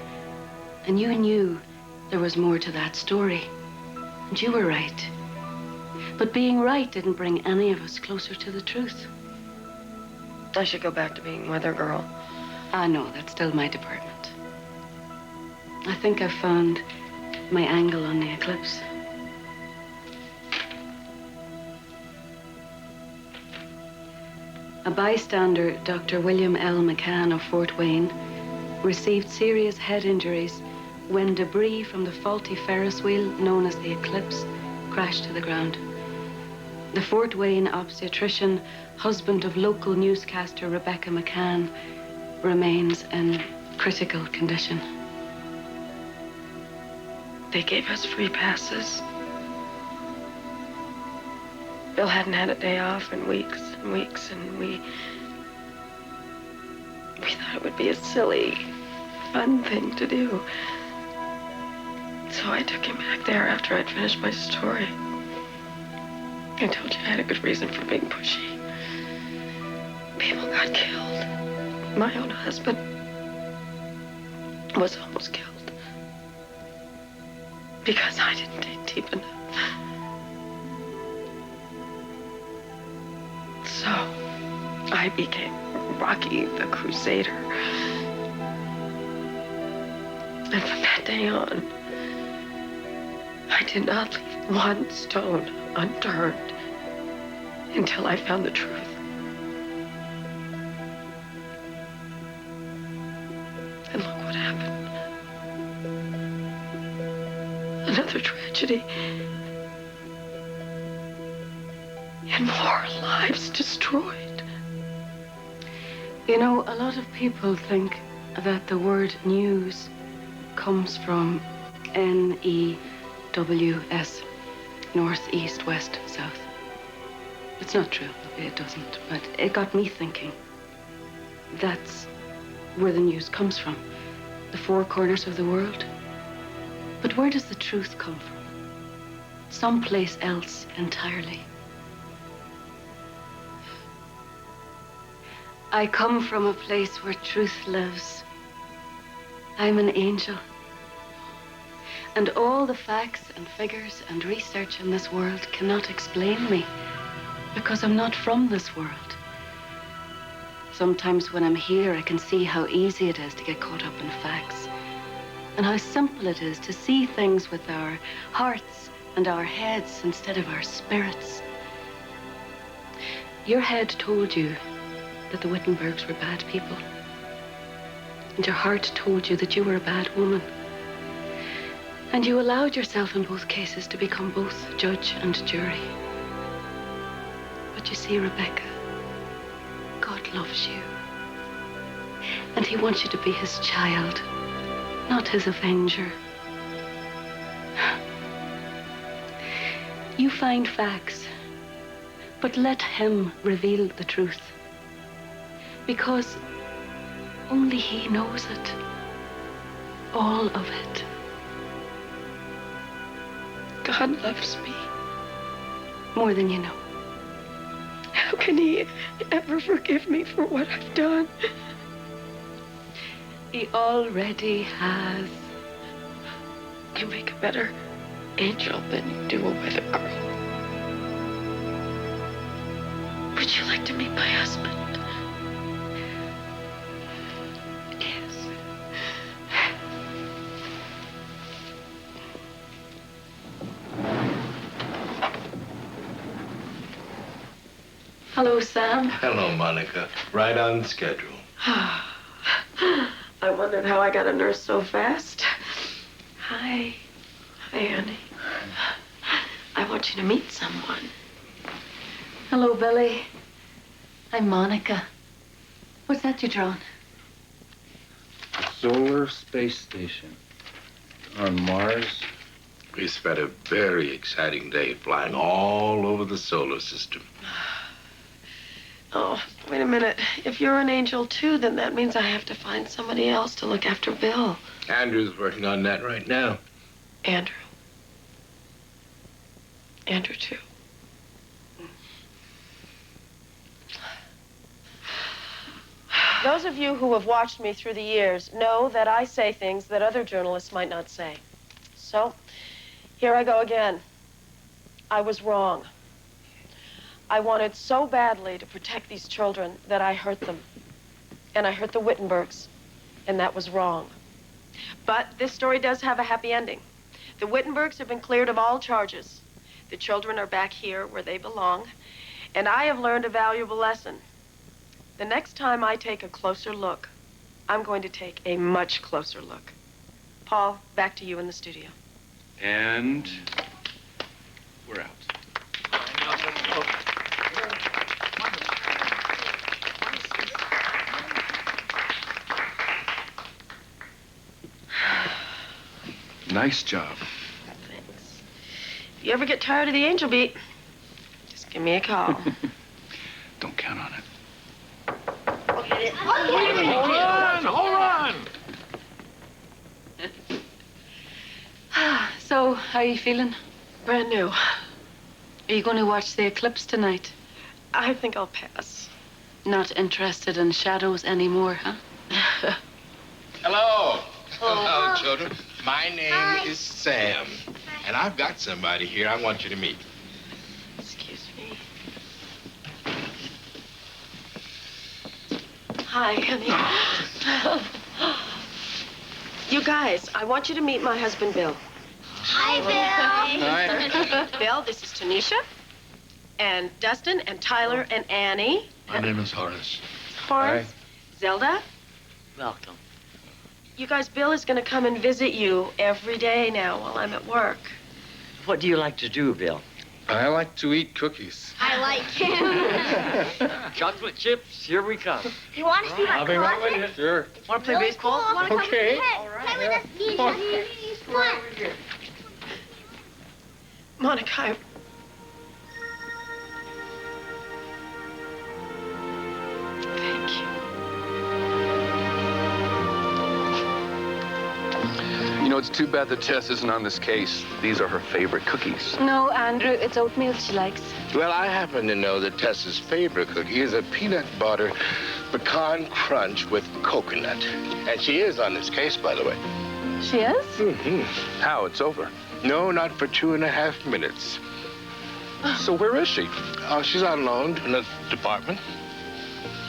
And you knew there was more to that story. And you were right. But being right didn't bring any of us closer to the truth. I should go back to being weather girl. Ah, no, that's still my department. I think I've found my angle on the eclipse. A bystander, Dr. William L. McCann of Fort Wayne, received serious head injuries when debris from the faulty Ferris wheel, known as the eclipse, crashed to the ground. The Fort Wayne obstetrician, husband of local newscaster Rebecca McCann, remains in critical condition. They gave us free passes. Bill hadn't had a day off in weeks and weeks, and we thought it would be a silly, fun thing to do. So I took him back there after I'd finished my story. I told you I had a good reason for being pushy. People got killed. My own husband was almost killed. Because I didn't dig deep enough. So, I became Rocky the Crusader. And from that day on, I did not leave one stone unturned until I found the truth. And look what happened. Another tragedy. And more lives destroyed. You know, a lot of people think that the word news comes from N-E-W-S, north, east, west, south. It's not true, it doesn't, but it got me thinking. That's where the news comes from, the four corners of the world. But where does the truth come from? Someplace else entirely. I come from a place where truth lives. I'm an angel. And all the facts and figures and research in this world cannot explain me, because I'm not from this world. Sometimes when I'm here, I can see how easy it is to get caught up in facts, and how simple it is to see things with our hearts and our heads instead of our spirits. Your head told you that the Wittenbergs were bad people, and your heart told you that you were a bad woman. And you allowed yourself in both cases to become both judge and jury. But you see, Rebecca, God loves you. And he wants you to be his child, not his avenger. You find facts, but let him reveal the truth. Because only he knows it. All of it. God loves me more than you know. How can he ever forgive me for what I've done? He already has. You make a better angel than you do a weather girl. Would you like to meet my husband? Yes. Hello, Sam. Hello, Monica. Right on schedule. I wondered how I got a nurse so fast. Hi. Hi, Annie. I want you to meet someone. Hello, Billy. I'm Monica. What's that you drawn? Solar space station on Mars. We spent a very exciting day flying all over the solar system. Oh, wait a minute. If you're an angel, too, then that means I have to find somebody else to look after Bill. Andrew's working on that right now. Andrew. Andrew, too. Those of you who have watched me through the years know that I say things that other journalists might not say. So, here I go again. I was wrong. I wanted so badly to protect these children that I hurt them. And I hurt the Wittenbergs, and that was wrong. But this story does have a happy ending. The Wittenbergs have been cleared of all charges. The children are back here where they belong, and I have learned a valuable lesson. The next time I take a closer look, I'm going to take a much closer look. Paul, back to you in the studio. And we're out. Nice job. Thanks. If you ever get tired of the angel beat, just give me a call. Don't count on it. Hold on! So, how are you feeling? Brand new. Are you going to watch the eclipse tonight? I think I'll pass. Not interested in shadows anymore, huh? Hello. Hello, children. My name is Sam, and I've got somebody here I want you to meet. Excuse me. Hi, honey. You guys, I want you to meet my husband, Bill. Hi, Bill. Hi. Bill, this is Tanisha, and Dustin, and Tyler, and Annie. My name is Horace. Horace. Zelda. Welcome. You guys, Bill is going to come and visit you every day now while I'm at work. What do you like to do, Bill? I like to eat cookies. I like him. Chocolate chips, here we come. You want to see my I'll be right closet? with you. Sure. Want to play baseball? Wanna come Okay. Play with us, Nisha. Come on. Monica, thank you. You know, it's too bad that Tess isn't on this case. These are her favorite cookies. No, Andrew, it's oatmeal she likes. Well, I happen to know that Tess's favorite cookie is a peanut butter pecan crunch with coconut. And she is on this case, by the way. She is? Mm-hmm. How? It's over. No, not for 2.5 minutes. So where is she? Oh, she's on loan to another department.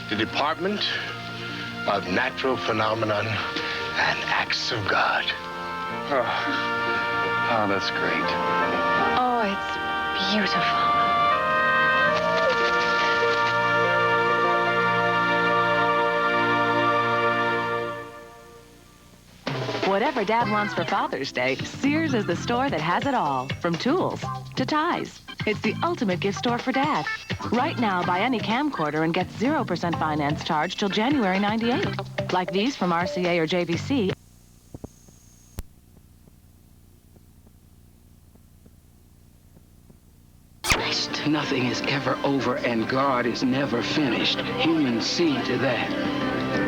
The Department of Natural Phenomenon and Acts of God. Oh, that's great. Oh, it's beautiful. Whatever Dad wants for Father's Day, Sears is the store that has it all, from tools to ties. It's the ultimate gift store for Dad. Right now, buy any camcorder and get 0% finance charge till January '98. Like these from RCA or JVC. Nothing is ever over, and God is never finished. Humans see to that.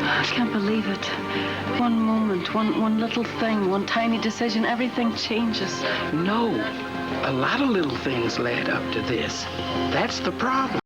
I can't believe it. One moment, one little thing, one tiny decision, everything changes. No, a lot of little things led up to this. That's the problem.